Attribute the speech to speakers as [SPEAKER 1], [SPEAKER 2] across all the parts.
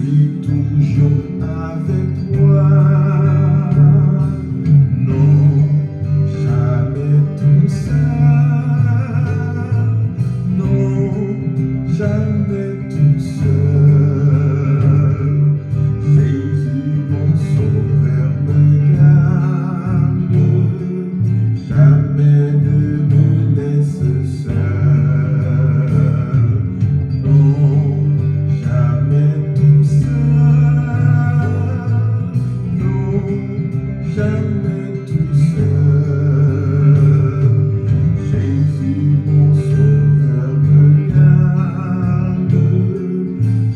[SPEAKER 1] suis toujours avec toi. Non, jamais tout seul. Non, jamais tout seul. Jésus, mon sauveur, me garde. Jamais ne me laisse seul. Non, jamais tout seul. Non, jamais tout seul. Jésus, mon sauveur, me garde.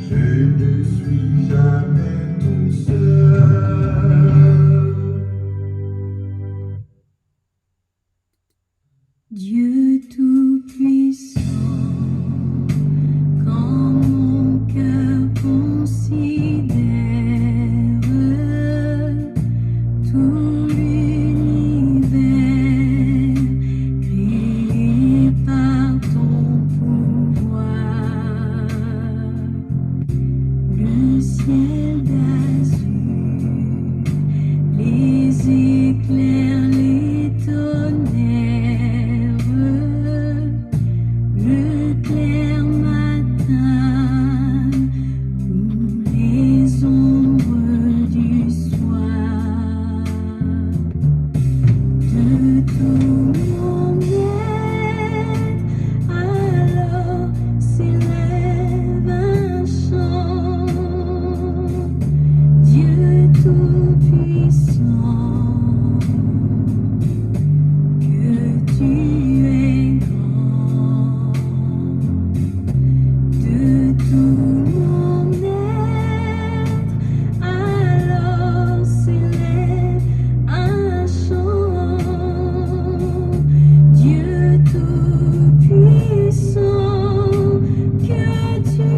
[SPEAKER 1] Je ne suis jamais tout seul.
[SPEAKER 2] Dieu Tout-Puissant, quand mon cœur considère tout l'univers créé par ton pouvoir, le ciel d'azur, les éclairs, les tonnerres, le clair matin ou les ombres du soir, de tout mon être, alors s'élève un chant. Dieu Tout-Puissant, que tu es grand. De tout mon être, alors s'élève un chant. Dieu Tout-Puissant, que tu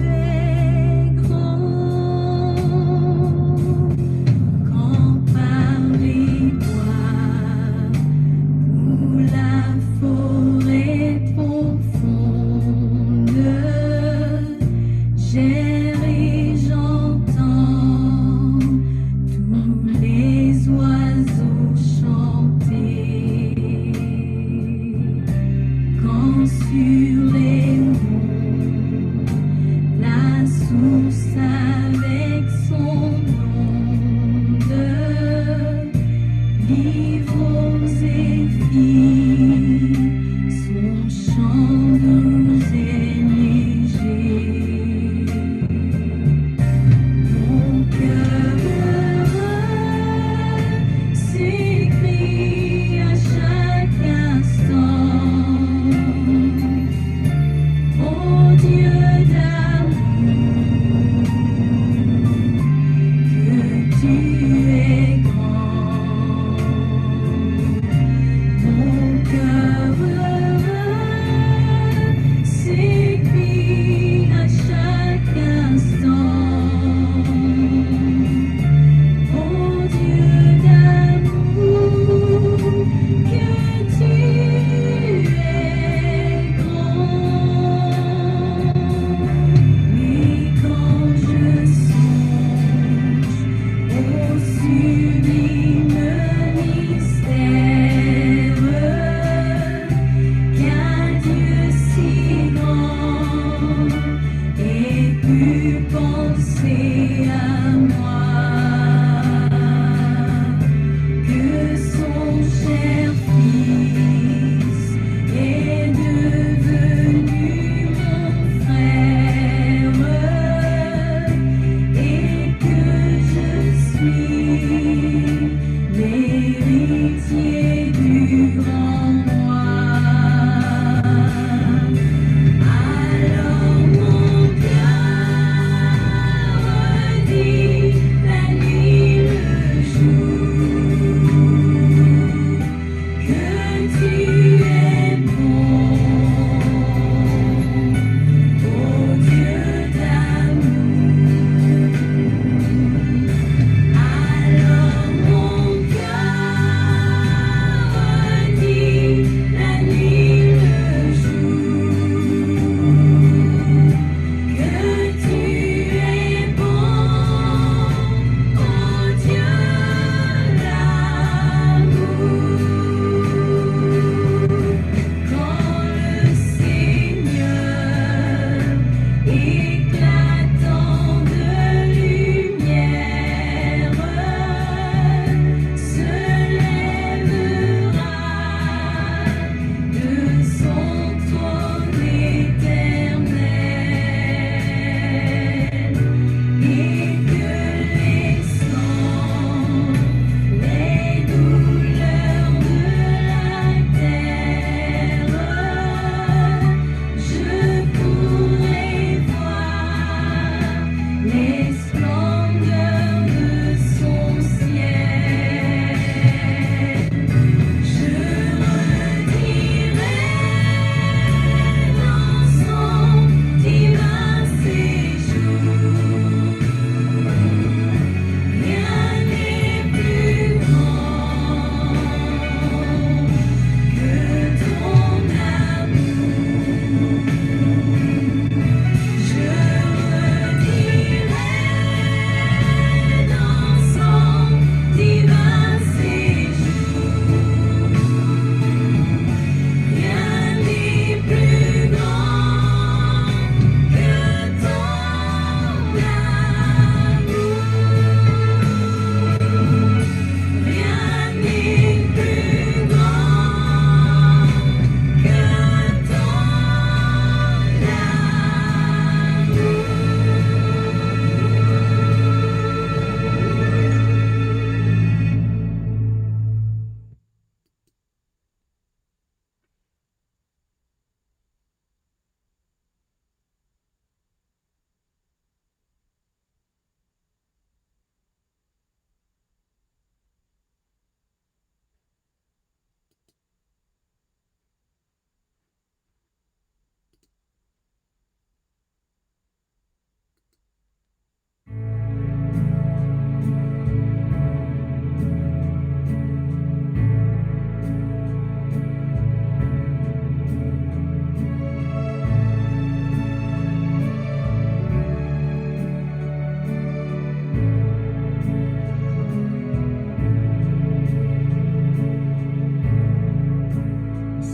[SPEAKER 2] es grand. Quand par les bois ou la forêt profonde, j'erre et j'entends tous les oiseaux chanter. Quand sur les monts, la source avec son onde livre aux zéphyrs son chant doux et léger. Mon cœur heureux s'écrie à chaque instant: ô Dieu d'amour, les splendeurs de son ciel. Je redirai dans son divin séjour, rien n'est plus grand que ton amour. Je redirai dans son divin séjour, rien n'est plus grand que ton amour. Rien n'est plus grand que ton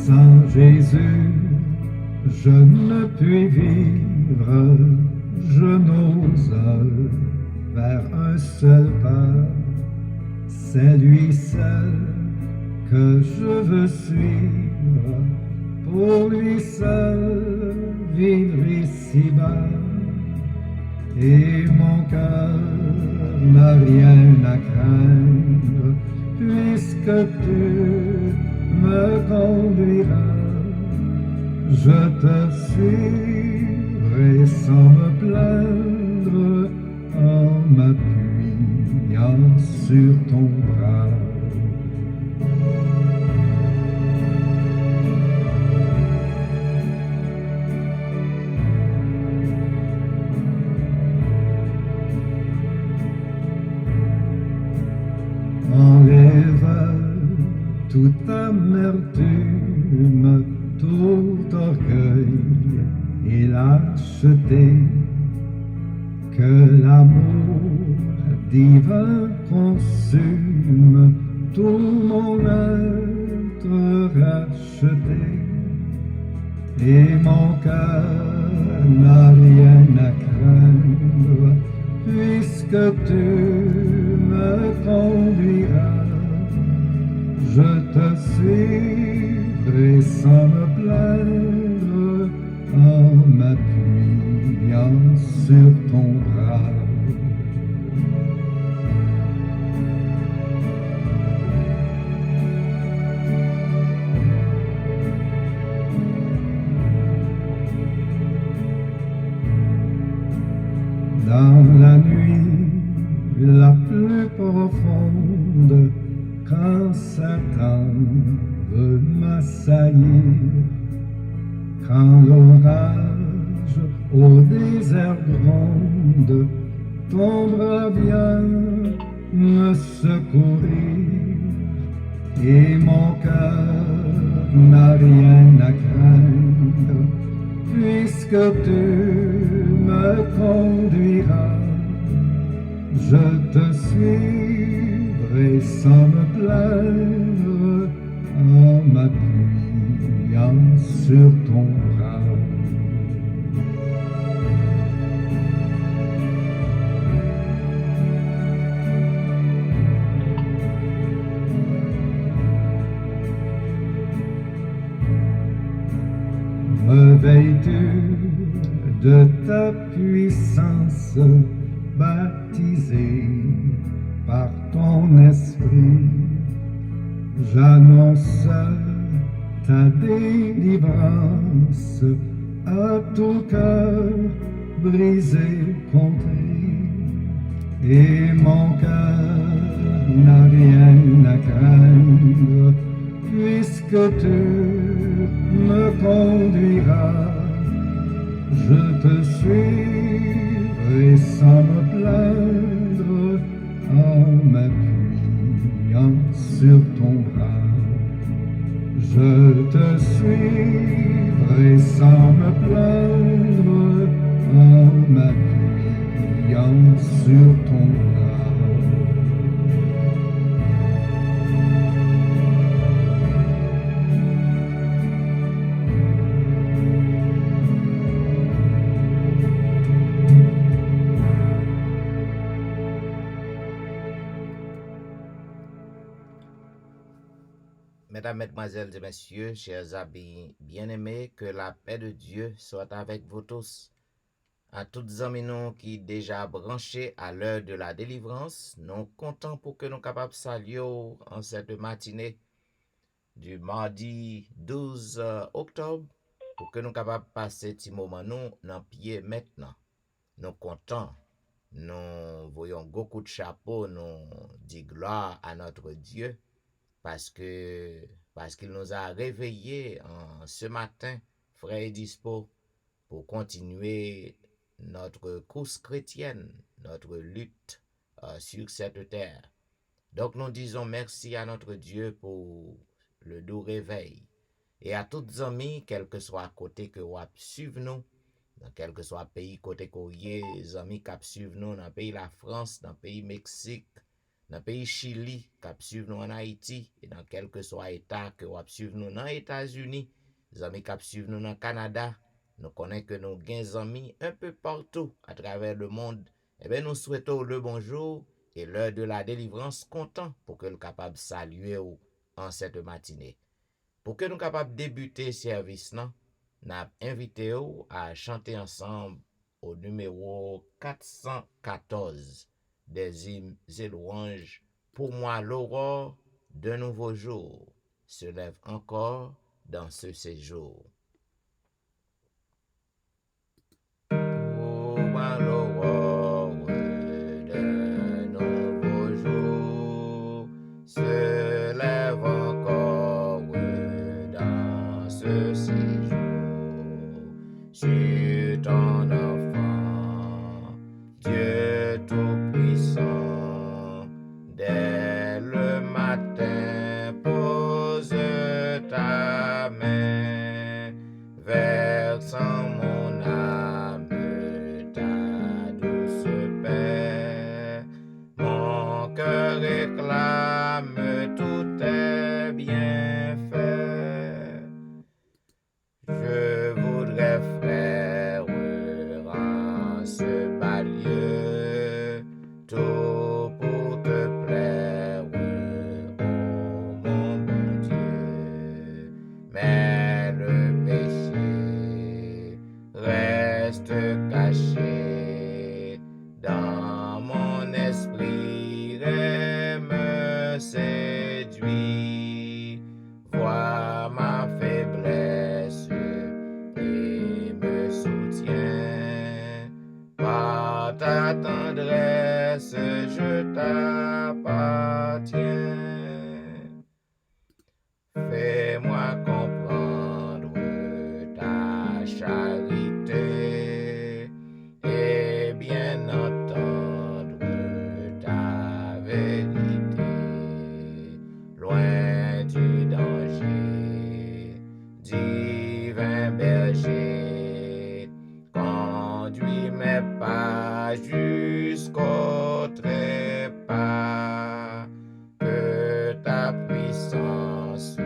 [SPEAKER 3] Saint Jésus, je ne puis vivre, je n'ose vers un seul pas. C'est lui seul que je veux suivre, pour lui seul vivre ici-bas. Et mon cœur n'a rien à craindre, puisque tu me conduiras. Je te suivrai sans me plaindre, en m'appuyant sur ton bras. Enlève toute amertume, tout orgueil et lâcheté, que l'amour divin consume tout mon être racheté. Et mon cœur n'a rien à craindre, puisque tu me conduiras. Je te suivrai sans me plaindre, en m'appuyant sur ton bras. Dans la nuit la plus profonde, quand Satan veut m'assaillir, quand l'orage au désert gronde, ton bras vient me secourir, et mon cœur n'a rien à craindre, puisque tu me conduiras. Je te suivrai sans me plaindre, en m'appuyant sur ton bras. Revêtu de ta puissance, baptisé par ton esprit, j'annonce ta délivrance à tout cœur brisé, contré. et mon cœur n'a rien à craindre, puisque tu me conduiras. Je te suivrai sans me plaindre, en m'appuyant sur ton bras. Je te suivrai sans me plaindre, en m'appuyant sur ton bras.
[SPEAKER 4] Mesdames, Mesdemoiselles et Messieurs, chers amis bien-aimés, que la paix de Dieu soit avec vous tous. À toutes amis nous qui déjà branchés à l'heure de la délivrance, nous comptons pour que nous capables saluer en cette matinée du mardi 12 octobre, pour que nous capables passer petit moment nous dans pied maintenant. Nous comptons, nous voyons beaucoup de chapeaux, nous disons gloire à notre Dieu, parce qu'il nous a réveillés ce matin, frais et dispo, pour continuer notre course chrétienne, notre lutte sur cette terre. Donc nous disons merci à notre Dieu pour le doux réveil. Et à toutes amis, quel que soit côté que vous suivez nous, dans quel que soit pays côté que les amis qui suivent nous, dans le pays la France, dans le pays Mexique, dans le pays Chili, qui suivent nous en Haïti, et dans quel que soit État que vous suivez nous dans les États-Unis, les amis qui suivent nous dans le Canada, nous connaissons que nous avons des amis un peu partout à travers le monde. Eh bien, nous souhaitons le bonjour et l'heure de la délivrance content pour que nous capables de saluer en cette matinée. Pour que nous capables de débuter le service, nous avons invité à chanter ensemble au numéro 414 des hymnes et louanges. Pour moi, l'aurore d'un nouveau jour se lève encore dans ce séjour. Pour moi, l'aurore d'un nouveau jour se lève encore dans ce séjour. Sur ton enfant, Dieu Tout-Puissant, dès le matin, pose ta main, versant mon âme ta douce paix. Mon cœur réclame tous tes bienfaits. Je voudrais, frère, en ce bas lieu, tout pour te plaire, oh mon bon Dieu. Mais le péché reste caché dans mon esprit et me séduit. Vois ma faiblesse et me soutiens. Par ta tendresse, je t'appartiens. Fais-moi comprendre ta charité et bien entendre ta vérité. Loin du danger, divin berger, conduis mes pas jusqu'au trépas. Que ta puissance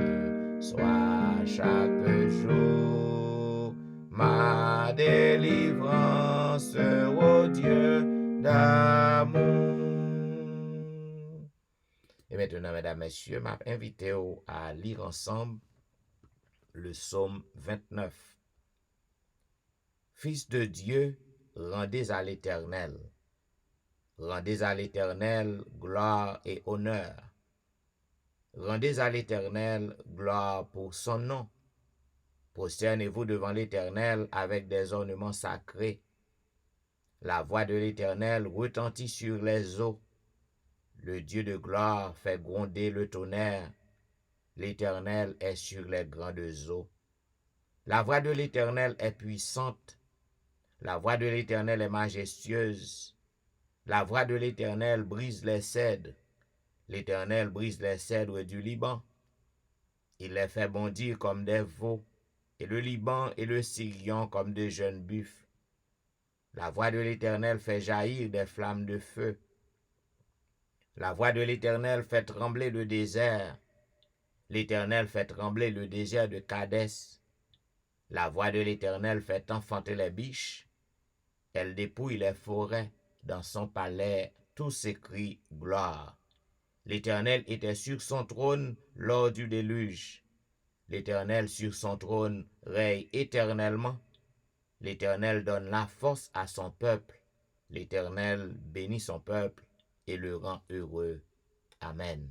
[SPEAKER 4] soit chaque jour ma délivrance, ô Dieu d'amour. Et maintenant, mesdames, messieurs, m'a invité à lire ensemble le psaume 29. Fils de Dieu, rendez à l'Éternel. Rendez à l'Éternel gloire et honneur. Rendez à l'Éternel gloire pour son nom. Prosternez-vous devant l'Éternel avec des ornements sacrés. La voix de l'Éternel retentit sur les eaux. Le Dieu de gloire fait gronder le tonnerre. L'Éternel est sur les grandes eaux. La voix de l'Éternel est puissante. La voix de l'Éternel est majestueuse. La voix de l'Éternel brise les cèdres. L'Éternel brise les cèdres du Liban. Il les fait bondir comme des veaux, et le Liban et le Sirion comme de jeunes buffles. La voix de l'Éternel fait jaillir des flammes de feu. La voix de l'Éternel fait trembler le désert. L'Éternel fait trembler le désert de Kadès. La voix de l'Éternel fait enfanter les biches. Elle dépouille les forêts. Dans son palais, tous s'écrient gloire. L'Éternel était sur son trône lors du déluge. L'Éternel sur son trône règne éternellement. L'Éternel donne la force à son peuple. L'Éternel bénit son peuple et le rend heureux. Amen.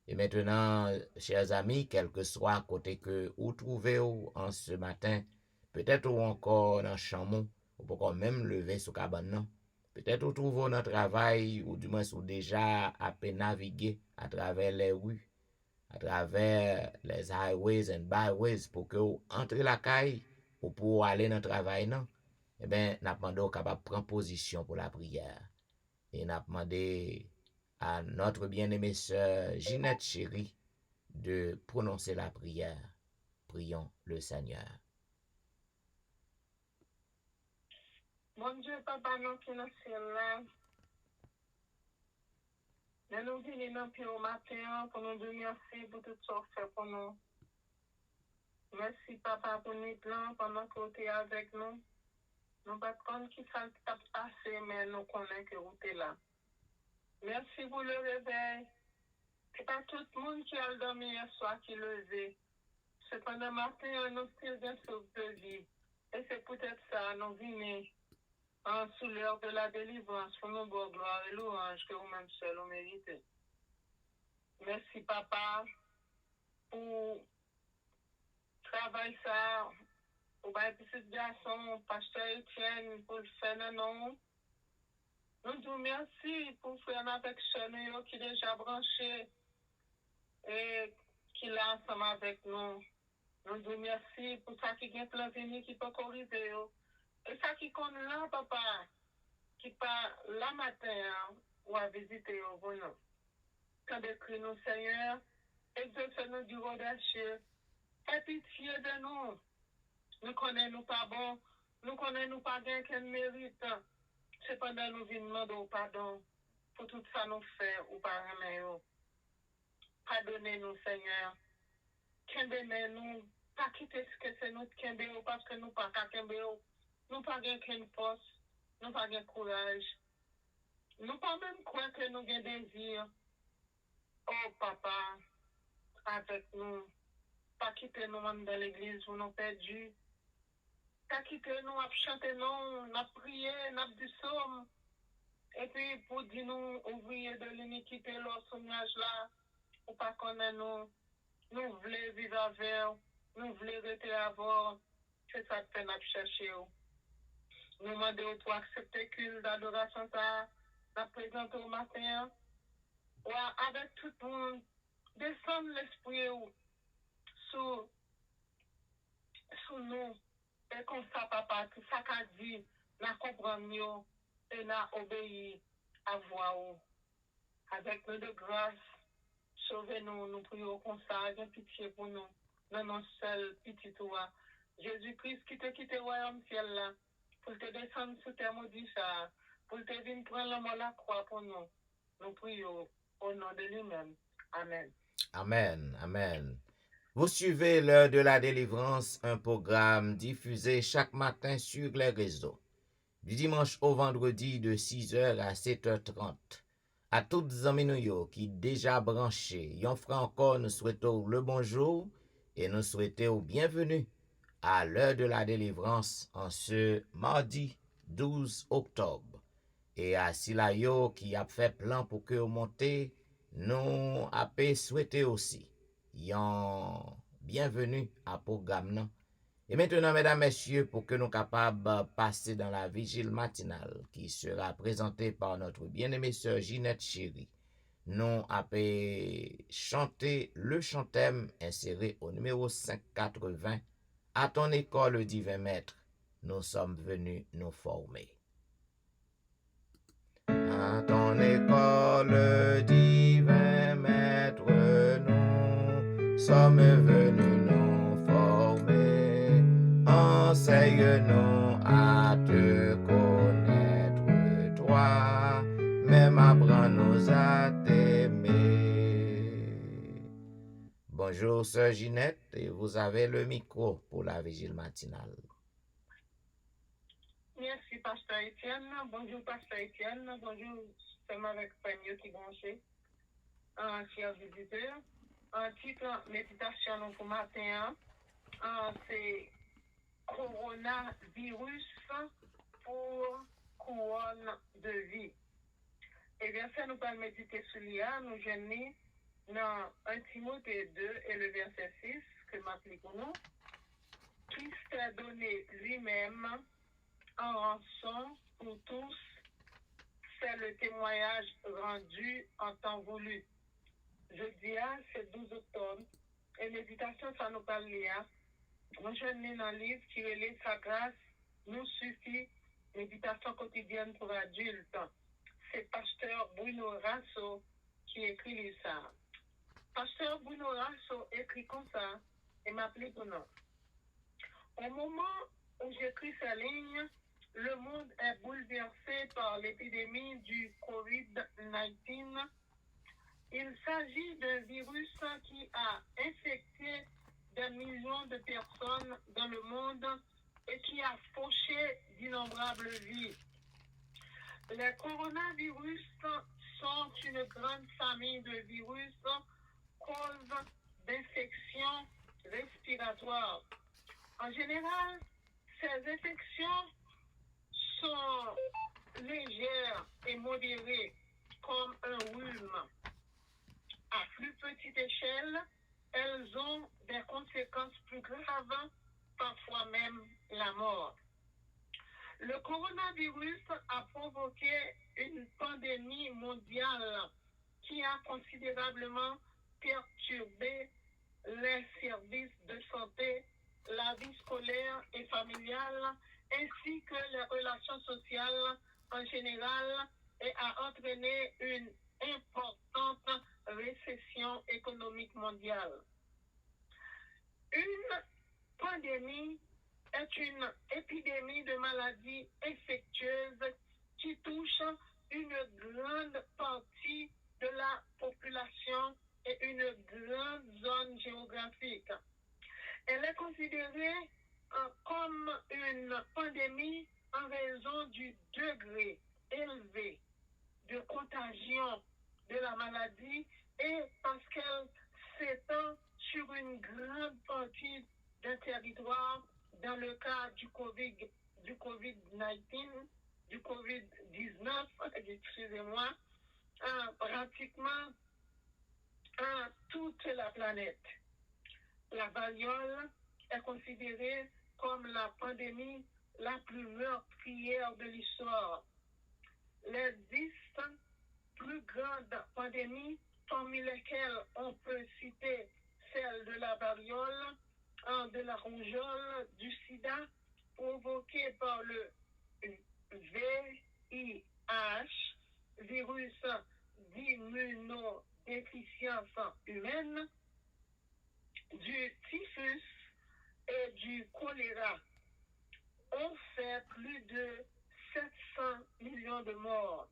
[SPEAKER 4] Et maintenant, chers amis, quel que soit côté que vous trouvez en ce matin, peut-être ou encore dans chamon, ou pourquoi même lever sous cabane, peut-être vous trouvez dans travail, ou du moins vous déjà à peine naviguer à travers les rues, à travers les highways and byways pour que vous entrez la caille ou pour aller dans le travail, non? Eh bien, nous demandons capable de prendre position pour la prière. Et nous demandé à notre bien-aimée sœur Ginette Chérie de prononcer la prière. Prions le Seigneur.
[SPEAKER 5] Mon Dieu, papa, nous qui nous sommes là, nous venons au matin pour nous dire merci pour tout ce que fait pour nous. Merci, papa, pour nous plans pendant que tu es avec nous. Nous ne pas compte qui ça t'a passé, mais nous connaissons que vous êtes là. Merci pour le réveil. Ce n'est pas tout le monde qui a dormi hier soir qui le faisait. Cependant, matin, nous sommes bien sauve de vie. Et c'est peut-être ça, nous venons sous l'heure de la délivrance pour nous voir gloire et louange que vous-même seul vous méritez. Merci, papa, pour travail ça, pour les petits garçons, pasteur Etienne, pour le faire non. Nous disons merci pour faire avec Chenio qui est déjà branché et qui est là ensemble avec nous. Nous disons merci pour ça qui vient plein de qui peut corriger. Et ça qui compte là, papa, qui part là matin ou à visiter au bon. Quand décrit nous, Seigneur, exauce-nous du audacieux. Aie pitié de nous. Nous connaissons nous pas bon. Nous connaissons nous pas bien qu'elle mérite. Cependant, nous venons demander pardon pour tout ça nous fait ou pas remettre. Pardonnez-nous, Seigneur. Kembez-nous. Pas quitter ce que c'est nous kembez parce que nous pas kembez. Nous pas gain qu'une force. Nous pas gain courage. Nous pas même croire que nous gain désir. Oh, papa, avec nous. Pas quitter nous même dans l'église où nous perdus. Pas quitter nous à chanter nous, à prier, à du psaume. Et puis pour dire nous, ouvriers de l'iniquité, leur sommage là, ou pas connaître nous, nous voulons vivre avec, nous voulons rester avant, c'est ça que nous cherchons. Nous demandons pour accepter culte d'adoration ça, nous présenter au matin, ou avec tout le monde, descendre l'esprit sur nous. Et comme ça, papa, tout ça qu'a dit, nous comprenons et nous obéissons à voix. Avec nous de grâce, sauvez-nous, nous prions comme ça, ayez pitié pour nous, dans notre seul petit toi. Jésus-Christ qui te quitte au royaume ciel là, pour te descendre sous tes maudits ça, pour te venir prendre la mort la croix pour nous. Nous prions au nom de lui-même. Amen.
[SPEAKER 4] Amen, amen. Vous suivez l'heure de la délivrance, un programme diffusé chaque matin sur les réseaux, du dimanche au vendredi de 6h à 7h30. À toutes les amis qui déjà branchés, yon frère encore nous souhaitons le bonjour et nous souhaitons bienvenue à l'heure de la délivrance en ce mardi 12 octobre. Et à Silayo qui a fait plan pour que vous montez, nous avons souhaité aussi yon bienvenue à programme nan. Et maintenant, mesdames, messieurs, pour que nous capables de passer dans la vigile matinale qui sera présentée par notre bien-aimée sœur Ginette Chéri, nous avons chanté le chantème inséré au numéro 580. À ton école, divin maître, nous sommes venus nous former. À ton école, divin maître, nous sommes venus nous former. Enseigne-nous à te connaître, toi, même apprends-nous à t'aimer. Bonjour, sœur Ginette, et vous avez le micro pour la vigile matinale.
[SPEAKER 5] Merci, Pasteur Étienne. Bonjour, Pasteur Étienne. Bonjour, seulement avec Pagno qui branché. Chers visiteurs. Un titre méditation pour matin, c'est Coronavirus pour couronne de vie. Et bien, ça nous parle méditer sur l'IA, nous gêner dans 1 Timothée 2 et le verset 6, que m'applique pour nous. Christ a donné lui-même en rançon pour tous, c'est le témoignage rendu en temps voulu. Jeudi, c'est 12 octobre, et méditation, ça nous parle là. Moi, je lis dans le livre qui relève sa grâce, nous suffit, méditation quotidienne pour adultes. C'est Pasteur Bruno Rasso qui écrit ça. Pasteur Bruno Rasso écrit comme ça, et m'appelait pour nous. Au moment où j'écris sa ligne, le monde est bouleversé par l'épidémie du COVID-19. Il s'agit d'un virus qui a infecté des millions de personnes dans le monde et qui a fauché d'innombrables vies. Les coronavirus sont une grande famille de virus cause d'infections respiratoires. En général, ces infections sont légères et modérées, comme un rhume. À plus petite échelle, elles ont des conséquences plus graves, parfois même la mort. Le coronavirus a provoqué une pandémie mondiale qui a considérablement perturbé les services de santé, la vie scolaire et familiale, ainsi que les relations sociales en général, et a entraîné une importante récession économique mondiale. Une pandémie est une épidémie de maladies infectieuses qui touche une grande partie de la population et une grande zone géographique. Elle est considérée comme une pandémie en raison du degré élevé de contagion de la maladie et parce qu'elle s'étend sur une grande partie d'un territoire dans le cas du COVID-19, du COVID-19, excusez-moi, pratiquement toute la planète. La variole est considérée comme la pandémie la plus meurtrière de l'histoire. Les 10 plus grandes pandémies, parmi lesquelles on peut citer celle de la variole, de la rougeole, du sida, provoquée par le VIH, virus d'immunodéficience humaine, du typhus et du choléra, ont fait plus de 700 millions de morts.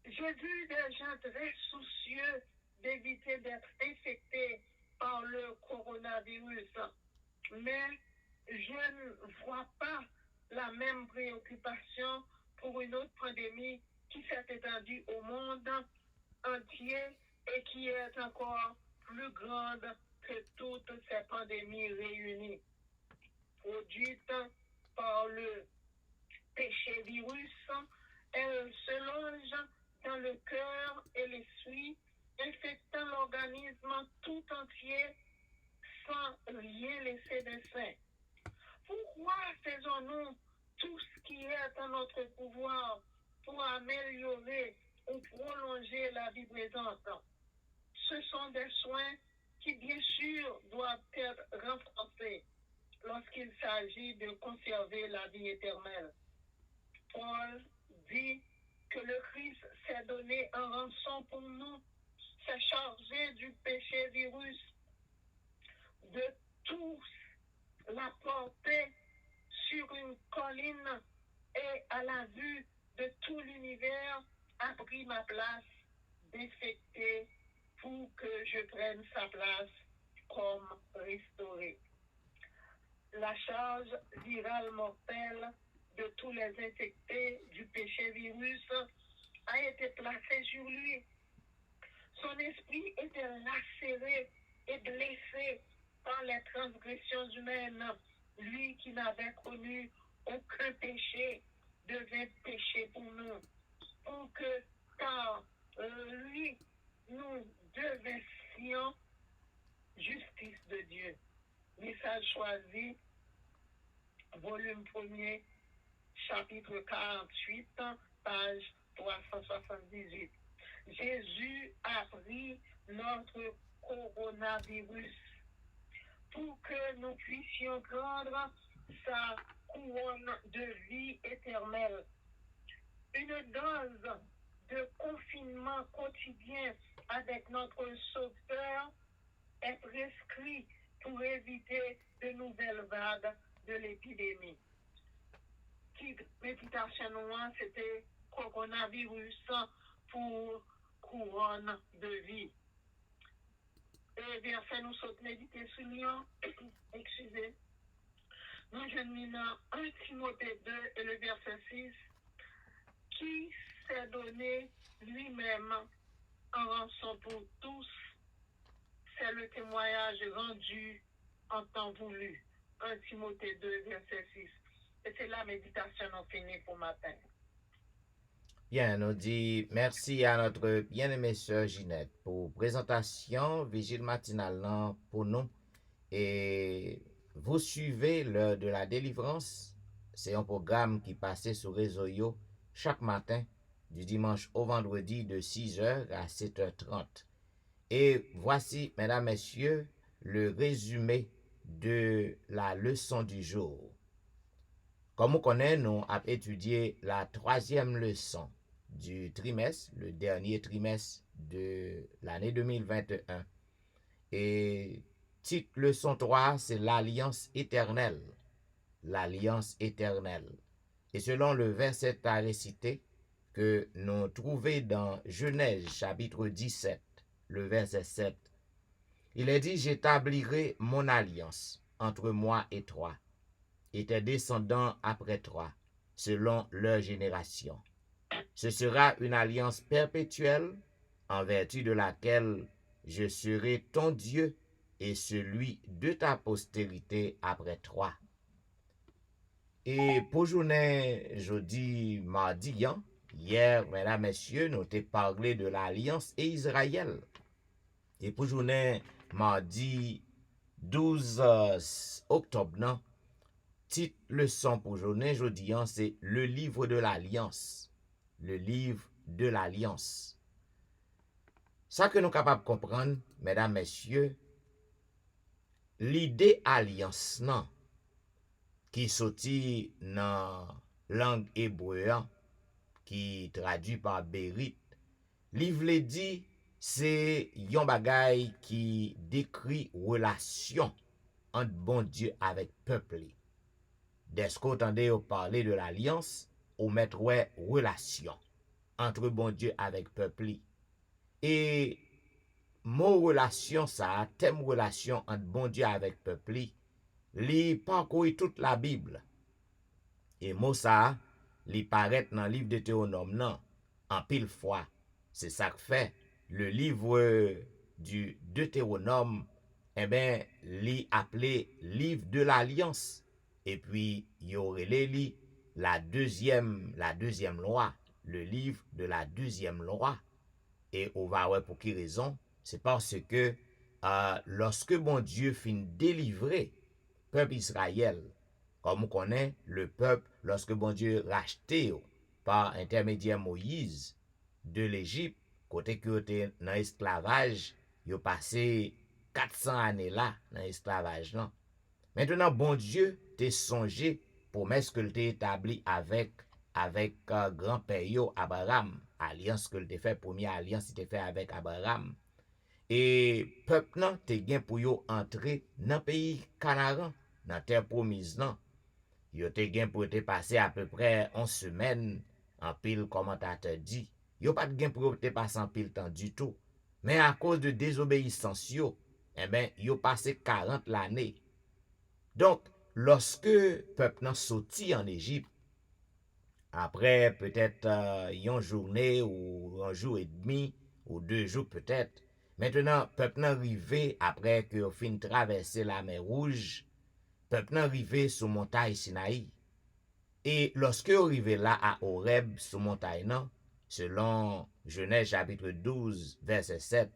[SPEAKER 5] J'ai vu des gens très soucieux d'éviter d'être infectés par le coronavirus, mais je ne vois pas la même préoccupation pour une autre pandémie qui s'est étendue au monde entier et qui est encore plus grande que toutes ces pandémies réunies, produites par le péché virus. Elle se loge dans le cœur et l'esprit, infectant l'organisme tout entier sans rien laisser de sain. Pourquoi faisons-nous tout ce qui est en notre pouvoir pour améliorer ou prolonger la vie présente? Ce sont des soins qui, bien sûr, doivent être renforcés lorsqu'il s'agit de conserver la vie éternelle. Paul dit que le Christ s'est donné en rançon pour nous, s'est chargé du péché virus, de tous la porter sur une colline et à la vue de tout l'univers a pris ma place défectée pour que je prenne sa place comme restaurée. La charge virale mortelle de tous les infectés du péché virus a été placée sur lui. Son esprit était lacéré et blessé par les transgressions humaines. Lui qui n'avait connu aucun péché devint péché pour nous. Pour que par lui, nous devions justice de Dieu. Message choisi, volume 1er, chapitre 48, page 378. Jésus a pris notre coronavirus pour que nous puissions prendre sa couronne de vie éternelle. Une dose de confinement quotidien avec notre sauveteur est prescrite pour éviter de nouvelles vagues de l'épidémie. Titre méditation noire, c'était coronavirus pour couronne de vie. Et verset nous sommes méditer sur Lyon, excusez. Nous jeminons 1 Timothée 2 et le verset 6, qui s'est donné lui-même en rançon pour tous. C'est le témoignage rendu en temps voulu. 1 Timothée 2, verset 6. Et c'est la méditation en fini pour matin.
[SPEAKER 4] Bien, nous dit merci à notre bien-aimée sœur Ginette pour présentation Vigile matinale pour nous. Et vous suivez l'heure de la délivrance. C'est un programme qui passait sur réseau yo chaque matin du dimanche au vendredi de 6h à 7h30. Et voici, mesdames, messieurs, le résumé de la leçon du jour. Comme on connaît, nous avons étudié la 3e leçon du trimestre, le dernier trimestre de l'année 2021. Et titre leçon 3, c'est l'alliance éternelle. L'alliance éternelle. Et selon le verset à réciter que nous trouvons dans Genèse chapitre 17, le verset 7, il est dit, j'établirai mon alliance entre moi et toi, et tes descendants après toi, selon leur génération. Ce sera une alliance perpétuelle, en vertu de laquelle je serai ton Dieu et celui de ta postérité après toi. Et pour journée, jeudi, mardi, hier, mesdames, messieurs, nous t'ai parlé de l'alliance et Israël. Et pour journée, mardi 12 octobre, non? Titre leçon pour journée, jeudi, c'est le livre de l'alliance. Le livre de l'alliance. Ça que nous sommes capables de comprendre, mesdames, messieurs, l'idée alliance, non? Qui sorti dans langue hébreu, qui traduit par Berit, livre dit, c'est yon bagay qui décrit relation entre bon Dieu avec peuple. Dès qu'on entendait parler de l'alliance, on mettrait relation entre bon Dieu avec peuple. Et mot relation ça, thème relation entre bon Dieu avec peuple, li parcourt toute la Bible. Et mot ça, li paraît dans le livre de Théonome non, en pile fois. C'est ça que fait le livre du Deutéronome, eh ben, li appelé livre de l'alliance. Et puis, il y aurait li la deuxième loi, le livre de la deuxième loi. Et on va voir pour quelle raison. C'est parce que lorsque bon Dieu finit délivrer peuple Israël Comme on connaît, le peuple, lorsque bon Dieu racheté par intermédiaire Moïse de l'Égypte, côté que était dans l'esclavage, il a passé 400 années là dans l'esclavage. Maintenant, bon Dieu t'a songé promesse que t'a établi avec grand-père Abraham, alliance que t'a fait, première alliance t'a fait avec Abraham. Et peuple nan te gen pour yo entrer dans pays Canaan, dans terre promise nan. Yo te gen pour te passer à peu près 11 semaines, en pile commentateur dit. Yo pas de gen pour te passer en pile temps du tout. Mais à cause de désobéissance yo, yo passé 40 l'année. Donc, lorsque peuple nan sorti en Égypte, après peut-être une journée ou un jour et demi ou 2 jours peut-être, maintenant peuple nan rivé après que yo fin traverser la mer Rouge, peuple nan rivé sur montagne Sinaï. Et lorsque yo rivé là à Horeb sur montagne nan, selon Genèse chapitre 12 verset 7,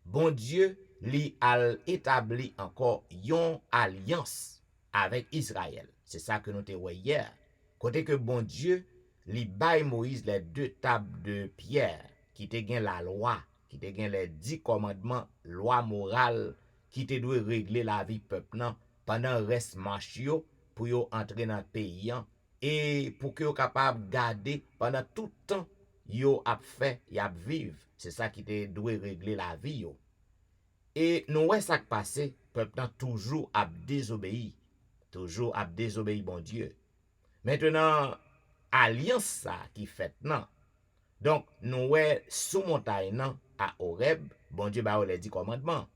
[SPEAKER 4] bon Dieu li al établi encore yon alliance avec Israël. C'est ça que nous te voyons hier. Côté que bon Dieu li bay Moïse les 2 tables de pierre qui te gen la loi, qui te gen les 10 commandements, loi morale qui te doit régler la vie peuple nan pendant reste marche yo pour yo entrer dans pays et pour que yo capable garder pendant tout temps yo ap fait, y ap vivre. C'est ça qui te doit régler la vie yo. Et nous ouais ça qui passé, peuple nan toujours ap désobéi bon Dieu. Maintenant alliance ça qui fait nan. Donc nous ouais sous montagne nan à Horeb, bon Dieu ba les 10 commandements.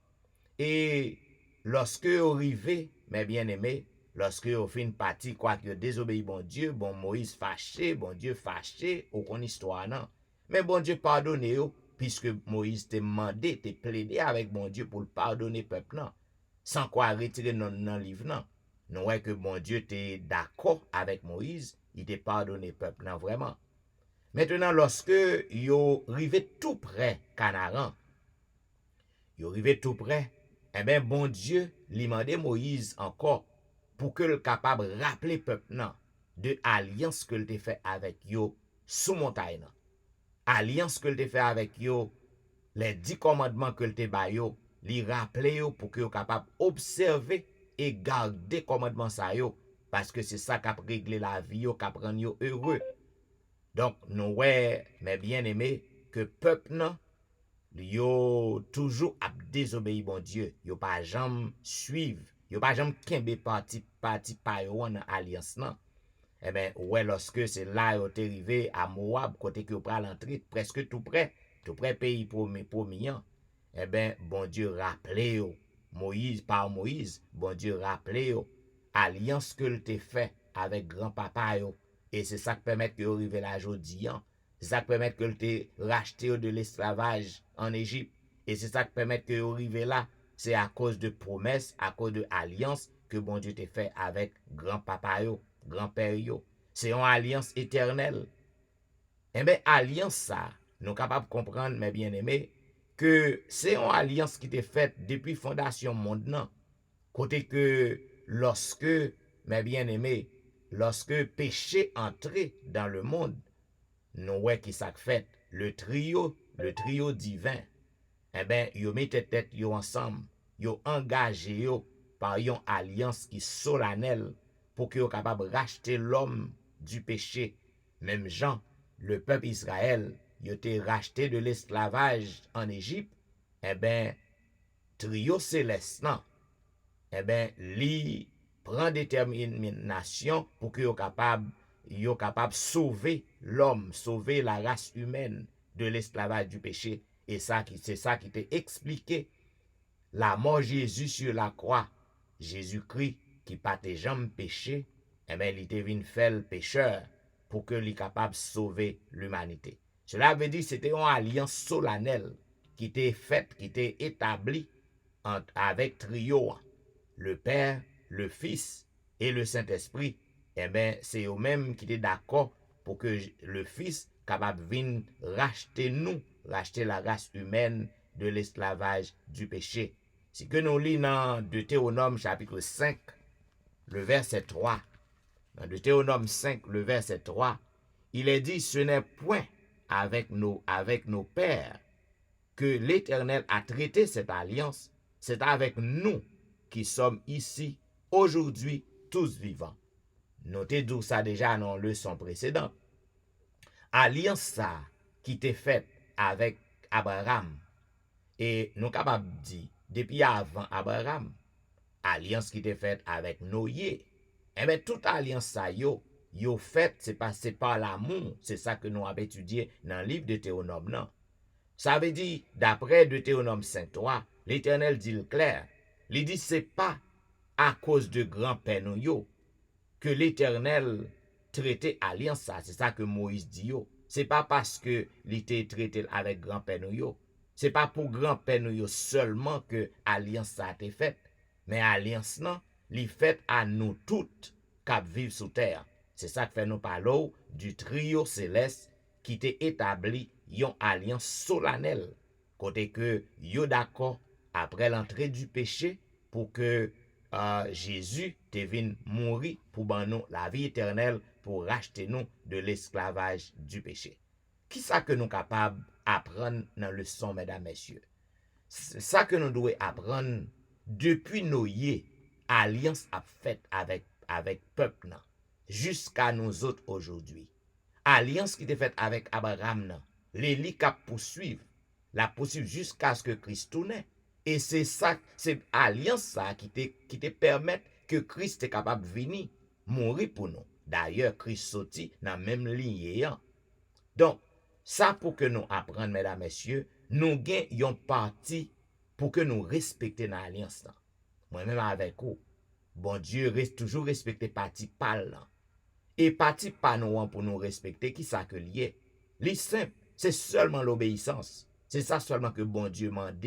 [SPEAKER 4] Et lorsque vous arrivez, mes bien-aimés, lorsque vous fin parti quoi que désobéi bon Dieu, bon Moïse fâché, bon Dieu fâché, ou kon histoire nan. Mais bon Dieu pardonne yo, puisque Moïse te demandé, te plaidé avec bon Dieu pour le pardonner peuple nan. Sans quoi retirer non livre nan. Nous voyons que bon Dieu était d'accord avec Moïse, il te pardonné peuple nan vraiment. Maintenant, lorsque yo rivé tout près Canaan, yo rivé tout près, bon Dieu li mande Moïse encore pour que le capable rappeler peuple nan de alliance que le te fait avec yo sous montagne nan. Alliance que le te fait avec yo, les 10 commandements que le te ba yo, li rappeler yo pour que yo capable observer et garder commandement ça yo, parce que c'est ça qui a réglé la vie yo, qui rend yo heureux. Donc nous ouais, mes bien-aimés, que peuple nan yo toujours ap désobéi bon Dieu, yo pas jamais suivre, yo pas jamais kembe parti pa yo en alliance nan. Ouais, lorsque c'est là yo te rivé à Moab, côté que yo pral entrer presque tout près pays promis. Bon Dieu rappelé yo, par Moïse, bon Dieu rappelé yo alliance que le te fait avec grand-papa yo. Et c'est ça qui permet que yo rive la jodi an. C'est ça qui permet que le te racheté de l'esclavage en Égypte. Et c'est ça qui permet que yo rive là. C'est à cause de promesses, à cause de alliance que bon Dieu te fait avec grand-papa yo, grand-père yo. C'est une alliance éternelle. Alliance ça, nous capables de comprendre, mes bien-aimés, que c'est une alliance qui te faite depuis fondation monde nan. Côté que lorsque, mes bien-aimés, lorsque péché entré dans le monde, nous ouais qui ça fait le trio divin. Yo mette tête yo ensemble, yo engagé yo par une alliance qui solennelle pour que yo capable racheter l'homme du péché. Même Jean, le peuple Israël, yo te racheté de l'esclavage en Égypte. Trio céleste nan, li prend détermination pour que yo capable sauver l'homme, sauver la race humaine de l'esclavage du péché. Et c'est ça qui t'a expliqué la mort Jésus sur la croix. Jésus-Christ qui pas te jamais péché, il était venu faire le pécheur pour que lui capable sauver l'humanité. Cela veut dire que c'était une alliance solennelle qui était faite, qui était établie avec trio, le Père, le Fils et le Saint-Esprit. C'est eux-mêmes qui étaient d'accord pour que le Fils capable venir racheter la race humaine de l'esclavage du péché. Si que nous lisons dans Deutéronome chapitre 5, le verset 3, Dans Deutéronome 5, le verset 3, il est dit, ce n'est point avec nos pères que l'Éternel a traité cette alliance, c'est avec nous qui sommes ici aujourd'hui tous vivants. Notez d'où ça déjà dans la leçon précédente. Alliance ça qui était faite avec Abraham, et nous capables de dire, depuis avant Abraham, alliance qui était faite avec Noé. Eh bien, toute alliance ça, yo fait, c'est passé par l'amour. C'est ça que nous avons étudié dans le livre de Deutéronome. Non? Ça veut dire, d'après Deutéronome 5.3, l'Éternel dit le clair. Il dit, c'est pas à cause de grand-père nous yo que l'Éternel traitait alliance ça. C'est ça que Moïse dit yo. C'est pas parce que l'Éternel traité avec grand-père nous yo. C'est pas pour grand-père nous yo seulement que alliance ça a été faite. Mais alliance non, li faite à nous toutes qui vivent sous terre. C'est ça que fait nous parler du trio céleste qui était établi yon alliance solennelle. Côté que yo d'accord après l'entrée du péché pour que Jésus te vienne mourir pour ban nous la vie éternelle pour racheter nous de l'esclavage du péché. Qui ça que nous capables apprendre dans le leçon, mesdames, messieurs? C'est ça que nous devons apprendre depuis Noé, alliance a faite avec peuple jusqu'à nous autres aujourd'hui. Alliance qui était faite avec Abraham, l'Élie cap poursuivre, la poursuivre jusqu'à ce que Christ tourne. Et c'est ça, c'est alliance ça qui te permet que Christ est capable de venir mourir pour nous. D'ailleurs, Christ sorti dans même ligne. Donc, ça pour que nous apprenions, mesdames, messieurs, nous gagnons une partie pour que nous respections l'alliance. Moi-même avec vous, bon Dieu reste toujours respecté parti pal. Et parti pas nous pour nous respecter, qui ça que lié? Les simple, c'est seulement l'obéissance. C'est ça seulement que bon Dieu mande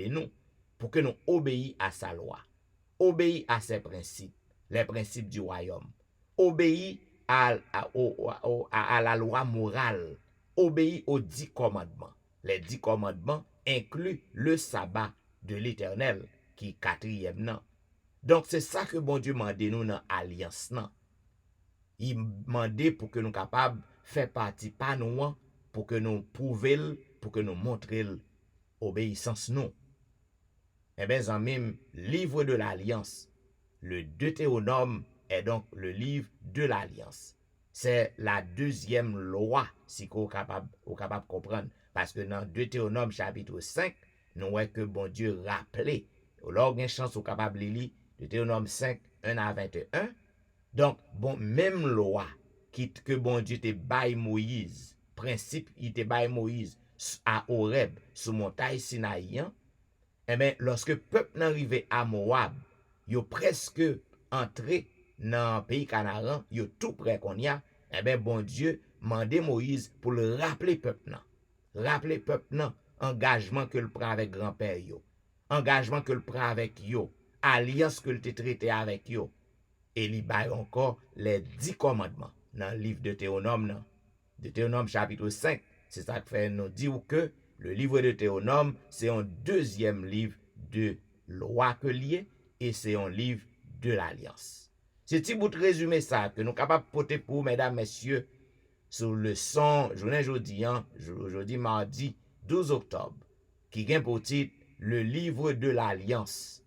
[SPEAKER 4] nous, pour que nous obéissions à sa loi, obéissions à ses principes, les principes du royaume, obéissions à la loi morale, obéis aux 10 commandements. Les 10 commandements incluent le sabbat de l'Éternel, qui est 4e nan. Donc c'est ça que bon Dieu mande nous dans l'alliance nan. Il mande pour que nous capables faire partie pas nous, pour que nous prouvions, pour que nous montrions obéissance nous. Eh bien, en même livre de l'alliance, le Deutéronome est donc le livre de l'alliance. C'est la deuxième loi, si vous êtes capable de comprendre. Parce que dans Deutéronome chapitre 5, nous voyons que bon Dieu rappelait, lors d'une chance, vous êtes capable de lire Deutéronome 5, 1 à 21. Donc, bon, même loi que bon Dieu te baille Moïse, principe, il te baille Moïse à Horeb, sous montagne Sinaï, eh bien, lorsque le peuple n'arrivait à Moab, il presque entré dans le pays Canaan, il tout près qu'on y a, eh bien, bon Dieu mandait Moïse pour le rappeler peuple. Rappeler peuple, engagement que le prend avec grand-père, engagement que le prend avec yo, alliance que le te traité avec yo. Et il baille encore les 10 commandements dans le livre de Deutéronome. Deutéronome chapitre 5, c'est ça que fait nous dire que le livre de Deutéronome, c'est un deuxième livre de loi que lié et c'est un livre de l'alliance. C'est petit bout de résumé ça que nous sommes capables de porter pour mesdames, messieurs, sur le son, jeudi mardi 12 octobre, qui vient pour titre le livre de l'alliance.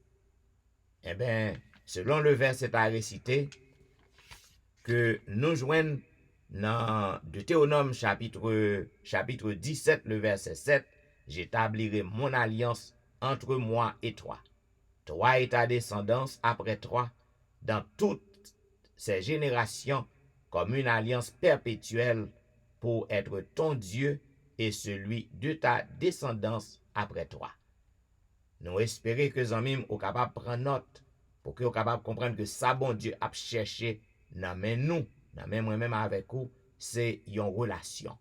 [SPEAKER 4] Eh bien, selon le verset à réciter, que nous joignons dans Deutéronome chapitre 17, le verset 7, j'établirai mon alliance entre moi et toi. Toi et ta descendance après toi, dans toutes ces générations, comme une alliance perpétuelle pour être ton Dieu et celui de ta descendance après toi. Nous espérons que les amis sont capables de prendre note pour qu'ils soient capables de comprendre que ça, bon Dieu a cherché dans nous, dans moi-même avec vous, c'est une relation.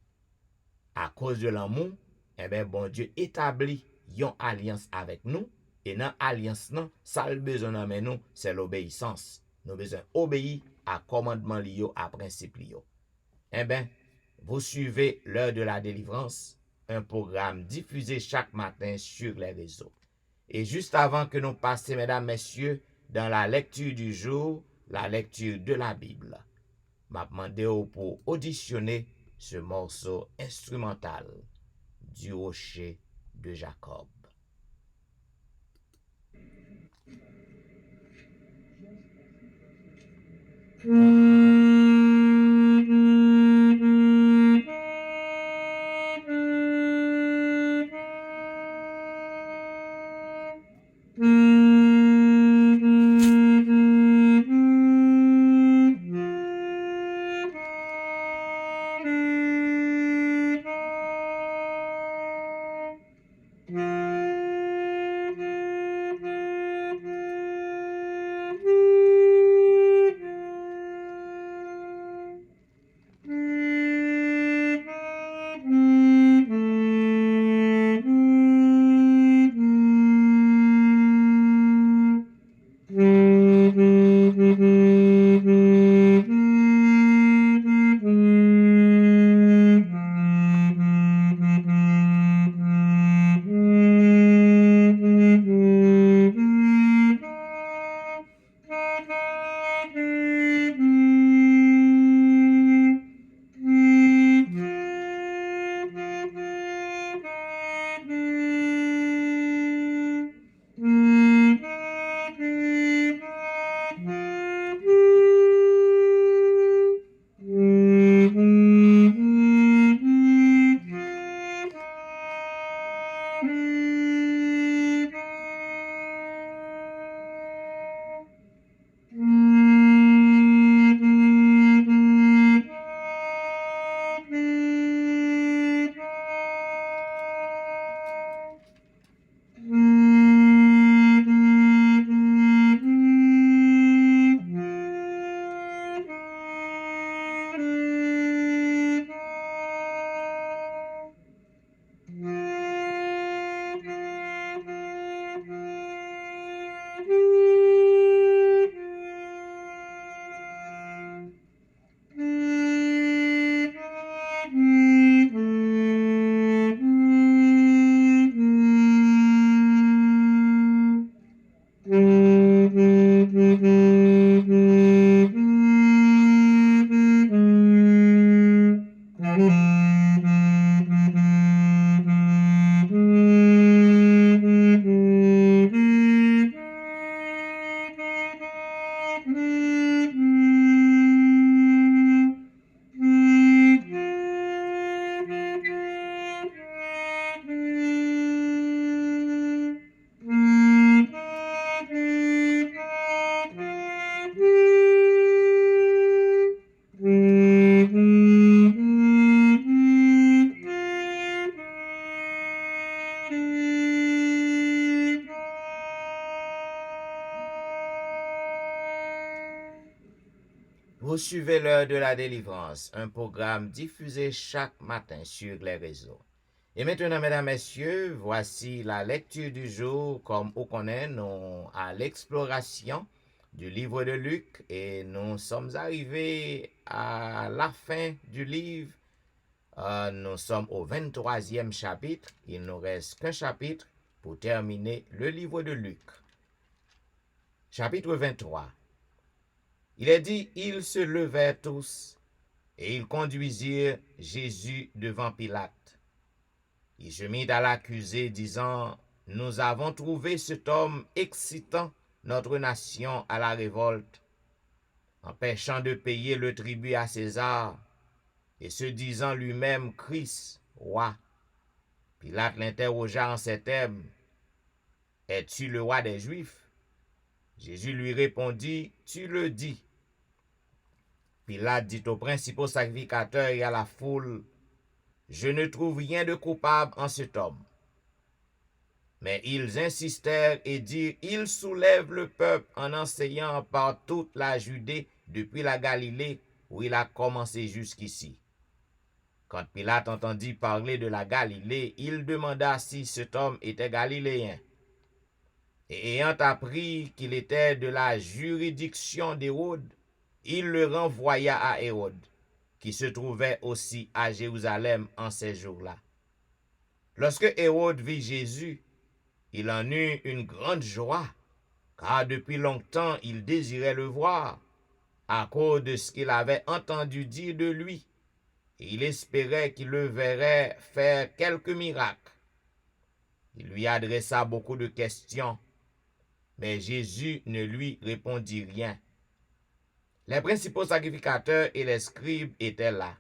[SPEAKER 4] À cause de l'amour, eh bien, bon Dieu établit une alliance avec nous, et dans l'alliance, ça le besoin dans nous, c'est l'obéissance. Nous avons besoin d'obéir à commandement lié, à principe lié. Eh bien, vous suivez l'heure de la délivrance, un programme diffusé chaque matin sur les réseaux. Et juste avant que nous passions, mesdames, messieurs, dans la lecture du jour, la lecture de la Bible. M'a demandé pour auditionner ce morceau instrumental du rocher de Jacob. Vous suivez l'heure de la délivrance, un programme diffusé chaque matin sur les réseaux. Et maintenant, mesdames, messieurs, voici la lecture du jour. Comme on connaît, nous à l'exploration du livre de Luc et nous sommes arrivés à la fin du livre. Nous sommes au 23e chapitre. Il nous reste qu'un chapitre pour terminer le livre de Luc. Chapitre 23. Il est dit, ils se levèrent tous et ils conduisirent Jésus devant Pilate. Il se mit à l'accuser, disant, « Nous avons trouvé cet homme excitant notre nation à la révolte, empêchant de payer le tribut à César, et se disant lui-même Christ, roi. » Pilate l'interrogea en ces termes, « Es-tu le roi des Juifs ?» Jésus lui répondit, « Tu le dis. » Pilate dit aux principaux sacrificateurs et à la foule, « Je ne trouve rien de coupable en cet homme. » Mais ils insistèrent et dirent, « Il soulève le peuple en enseignant par toute la Judée depuis la Galilée où il a commencé jusqu'ici. » Quand Pilate entendit parler de la Galilée, il demanda si cet homme était galiléen. Et ayant appris qu'il était de la juridiction d'Hérode, il le renvoya à Hérode, qui se trouvait aussi à Jérusalem en ces jours-là. Lorsque Hérode vit Jésus, il en eut une grande joie, car depuis longtemps il désirait le voir, à cause de ce qu'il avait entendu dire de lui. Et il espérait qu'il le verrait faire quelques miracles. Il lui adressa beaucoup de questions, mais Jésus ne lui répondit rien. Les principaux sacrificateurs et les scribes étaient là.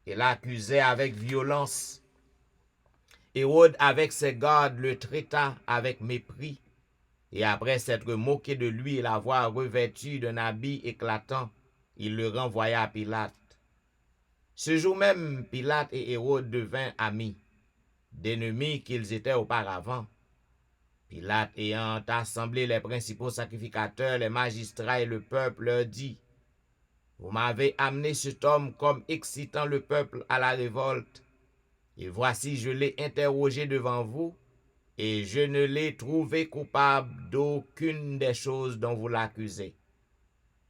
[SPEAKER 4] Ils l'accusaient avec violence. Hérode, avec ses gardes, le traita avec mépris. Et après s'être moqué de lui et l'avoir revêtu d'un habit éclatant, il le renvoya à Pilate. Ce jour même, Pilate et Hérode devinrent amis, d'ennemis qu'ils étaient auparavant. Pilate, ayant assemblé les principaux sacrificateurs, les magistrats et le peuple, leur dit: « Vous m'avez amené cet homme comme excitant le peuple à la révolte. Et voici, je l'ai interrogé devant vous, et je ne l'ai trouvé coupable d'aucune des choses dont vous l'accusez.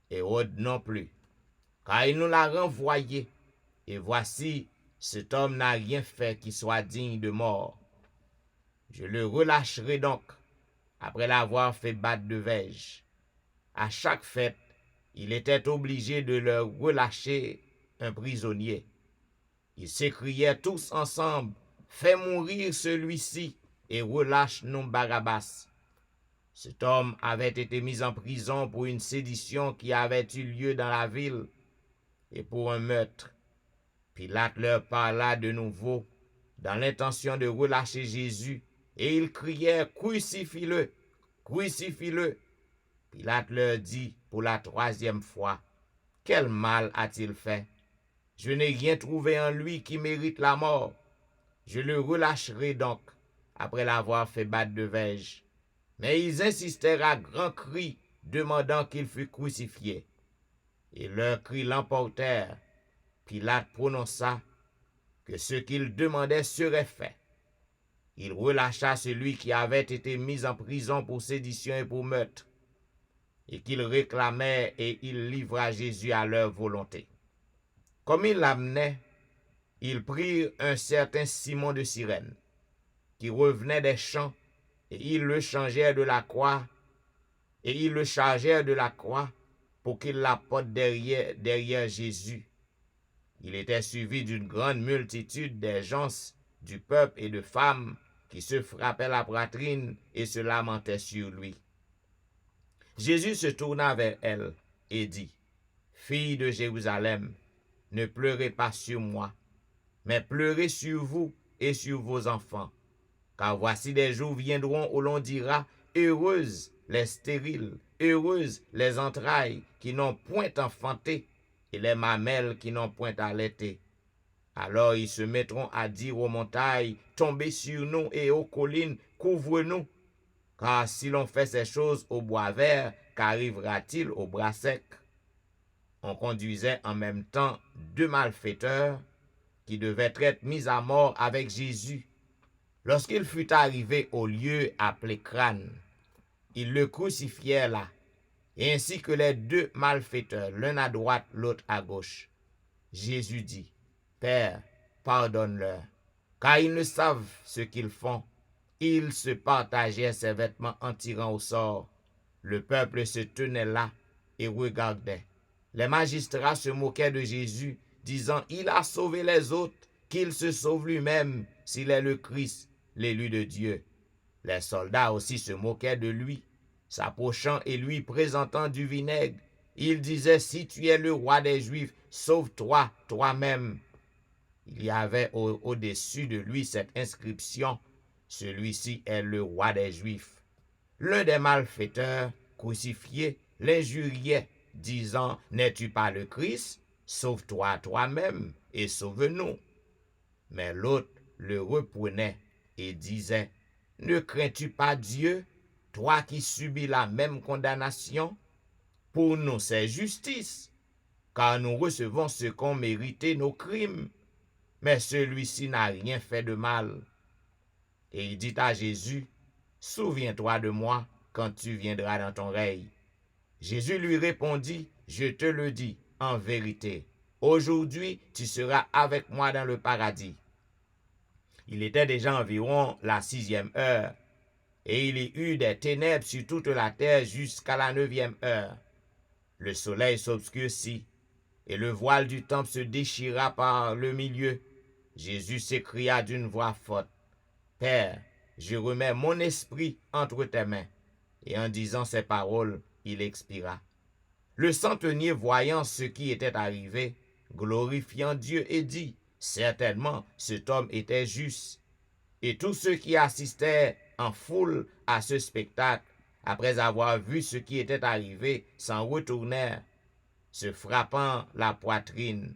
[SPEAKER 4] Hérode non plus, car il nous l'a renvoyé. Et voici, cet homme n'a rien fait qui soit digne de mort. Je le relâcherai donc, après l'avoir fait battre de verge. À chaque fête, il était obligé de leur relâcher un prisonnier. Ils s'écriaient tous ensemble: « Fais mourir celui-ci et relâche-nous Barabbas. » Cet homme avait été mis en prison pour une sédition qui avait eu lieu dans la ville et pour un meurtre. Pilate leur parla de nouveau dans l'intention de relâcher Jésus, et ils crièrent: « Crucifie-le! Crucifie-le » Pilate leur dit pour la troisième fois: « Quel mal a-t-il fait? Je n'ai rien trouvé en lui qui mérite la mort. Je le relâcherai donc, après l'avoir fait battre de verge. » Mais ils insistèrent à grands cris, demandant qu'il fût crucifié. Et leurs cris l'emportèrent. Pilate prononça que ce qu'il demandait serait fait. Il relâcha celui qui avait été mis en prison pour sédition et pour meurtre, et qu'il réclamait, et il livra Jésus à leur volonté. Comme ils l'amenaient, ils prirent un certain Simon de Cyrène, qui revenait des champs, et ils le chargèrent de la croix, pour qu'il la porte derrière Jésus. Il était suivi d'une grande multitude des gens du peuple et de femmes qui se frappaient la poitrine et se lamentaient sur lui. Jésus se tourna vers elle et dit: « Fille de Jérusalem, ne pleurez pas sur moi, mais pleurez sur vous et sur vos enfants. Car voici des jours viendront où l'on dira: heureuses les stériles, heureuses les entrailles qui n'ont point enfanté, et les mamelles qui n'ont point allaité. Alors ils se mettront à dire aux montagnes: tombez sur nous, et aux collines, couvre-nous. Car si l'on fait ces choses au bois vert, qu'arrivera-t-il au bois sec? » On conduisait en même temps deux malfaiteurs qui devaient être mis à mort avec Jésus. Lorsqu'il fut arrivé au lieu appelé Crâne, ils le crucifièrent là, et ainsi que les deux malfaiteurs, l'un à droite, l'autre à gauche. Jésus dit: « Père, pardonne-leur, car ils ne savent ce qu'ils font. » Ils se partageaient ses vêtements en tirant au sort. Le peuple se tenait là et regardait. Les magistrats se moquaient de Jésus, disant: « Il a sauvé les autres, qu'il se sauve lui-même, s'il est le Christ, l'élu de Dieu. » Les soldats aussi se moquaient de lui, s'approchant et lui présentant du vinaigre. Ils disaient: « Si tu es le roi des Juifs, sauve-toi toi-même. » Il y avait au-dessus de lui cette inscription: « Celui-ci est le roi des Juifs. » L'un des malfaiteurs crucifiés l'injuriait, disant: « N'es-tu pas le Christ? Sauve-toi toi-même et sauve-nous. » Mais l'autre le reprenait et disait: « Ne crains-tu pas Dieu, toi qui subis la même condamnation? Pour nous c'est justice, car nous recevons ce qu'ont mérité nos crimes. Mais celui-ci n'a rien fait de mal. » Et il dit à Jésus: « Souviens-toi de moi quand tu viendras dans ton règne. » Jésus lui répondit: « Je te le dis en vérité, aujourd'hui tu seras avec moi dans le paradis. » Il était déjà environ la 6e heure, et il y eut des ténèbres sur toute la terre jusqu'à la 9e heure. Le soleil s'obscurcit, et le voile du temple se déchira par le milieu. Jésus s'écria d'une voix forte, « Père, je remets mon esprit entre tes mains. » Et en disant ces paroles, il expira. Le centenier, voyant ce qui était arrivé, glorifiant Dieu, et dit, « Certainement, cet homme était juste. » Et tous ceux qui assistaient en foule à ce spectacle, après avoir vu ce qui était arrivé, s'en retournèrent, se frappant la poitrine.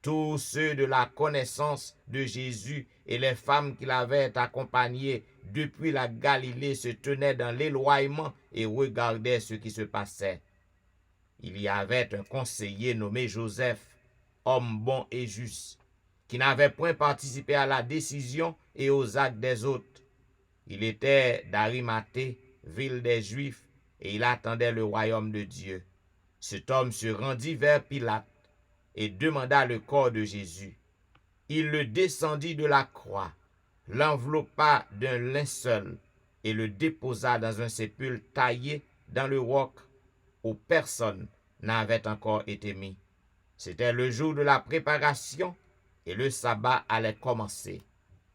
[SPEAKER 4] Tous ceux de la connaissance de Jésus et les femmes qui l'avaient accompagné depuis la Galilée se tenaient dans l'éloignement et regardaient ce qui se passait. Il y avait un conseiller nommé Joseph, homme bon et juste, qui n'avait point participé à la décision et aux actes des autres. Il était d'Arimathée, ville des Juifs, et il attendait le royaume de Dieu. Cet homme se rendit vers Pilate et demanda le corps de Jésus. Il le descendit de la croix, l'enveloppa d'un linceul et le déposa dans un sépulcre taillé dans le roc où personne n'avait encore été mis. C'était le jour de la préparation et le sabbat allait commencer.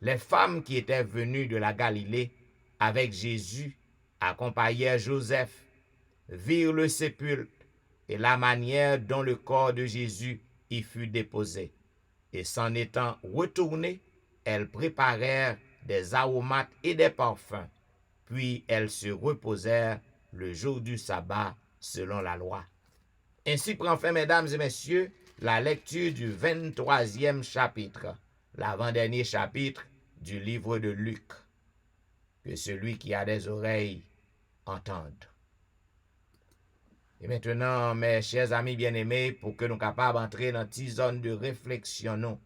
[SPEAKER 4] Les femmes qui étaient venues de la Galilée avec Jésus accompagnèrent Joseph, virent le sépulcre et la manière dont le corps de Jésus y fut déposé. Et s'en étant retournées, elles préparèrent des aromates et des parfums. Puis elles se reposèrent le jour du sabbat selon la loi. Ainsi prend fin, mesdames et messieurs, la lecture du 23e chapitre, l'avant-dernier chapitre du livre de Luc. Que celui qui a des oreilles entende. Et maintenant, mes chers amis bien-aimés, pour que nous soyons capables d'entrer dans une zone de réflexion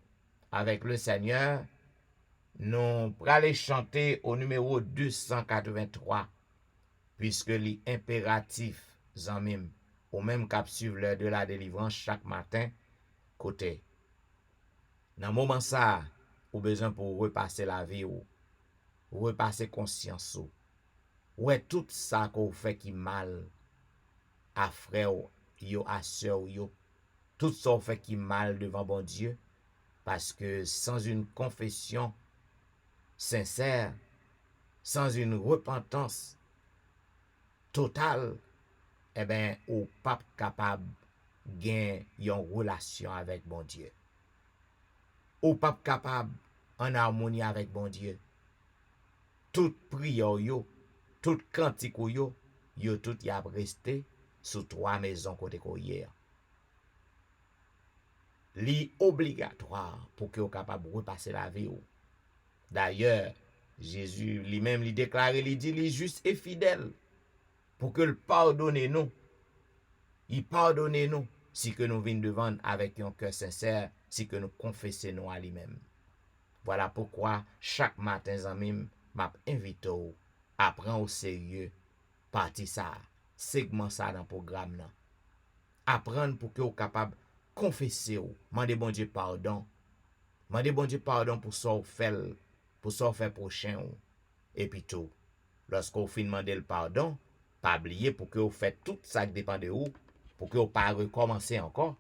[SPEAKER 4] avec le Seigneur, nous allons chanter au numéro 283, puisque l'impératif, zanmim, au même cap suivre l'heure de la délivrance chaque matin, côté. Dans le moment ça, ou besoin pour repasser la vie ou repasser conscience ou ouais tout ça qu'on fait qui mal à frère yo à sœur yo, tout ça fait qui mal devant bon Dieu, parce que sans une confession sincère, sans une repentance totale, eh ben ou pas capable gain une relation avec bon Dieu. Ou pas capable en harmonie avec bon Dieu. Toute prière yo, toute cantique yo, yo tout y a resté sous trois maisons côté hier. Li obligatoire pour que vous capable repasser la vie. D'ailleurs, Jésus lui-même lui déclare, il dit, il est juste et fidèle pour que le pardonne nous. Il pardonne nous si que nous venons devant avec un cœur sincère, si que nous confessons à lui-même. Voilà pourquoi chaque matin, amis, m'a invité à prendre au sérieux partie ça, segment ça dans le programme là. Apprendre pour que vous capable confesser, demander bon Dieu pardon. Demander bon Dieu pardon pour ça fait prochain et puis tout. Lorsqu'on finit demander le pardon, pas oublier pour que vous faites tout ça qui dépend de vous, pour que vous pas recommencer encore,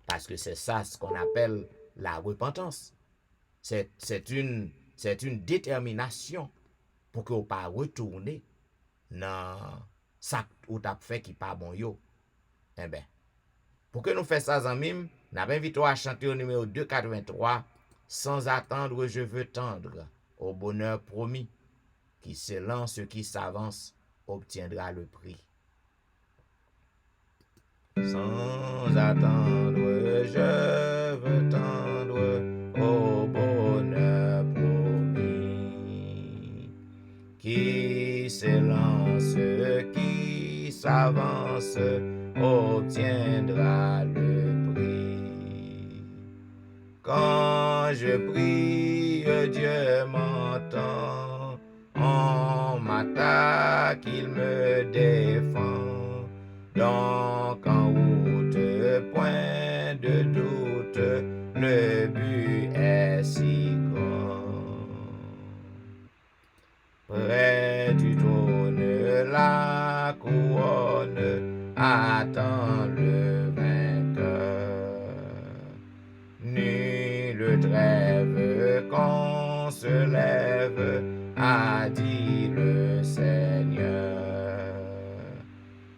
[SPEAKER 4] parce que c'est ça ce qu'on appelle la repentance. C'est une détermination pour que vous pas retourner dans ça ou t'as fait qui pas bon yo. Eh ben, pour que nous fassions ça en mime, nous invitons à chanter au numéro 283, sans attendre je veux tendre au bonheur promis, qui s'élance, qui s'avance obtiendra le prix. Sans attendre je veux tendre au bonheur promis, qui s'élance, qui s'avance obtiendra le prix. Quand je prie, Dieu m'entend, on m'attaque, il me défend. Donc en route, point de doute, le but est si grand. Près du trône, la couronne attend le on se lève, a dit le Seigneur.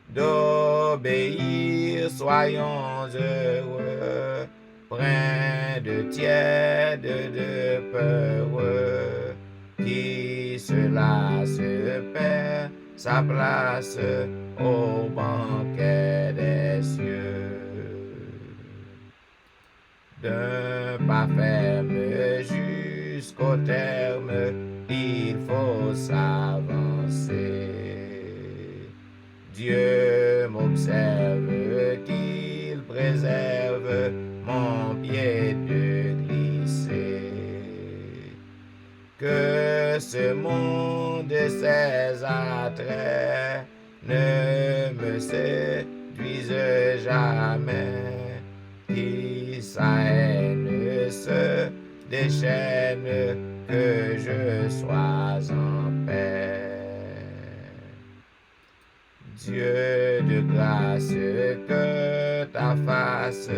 [SPEAKER 4] D'obéir, soyons heureux, plein de tiède de peur, qui cela se perd sa place au banquet des cieux. D'un pas ferme jusqu'au terme, il faut s'avancer. Dieu m'observe qu'il préserve mon pied de glisser. Que ce monde et ses attraits ne me séduisent jamais, qui sa haine se déchaîne, que je sois en paix. Dieu de grâce, que ta face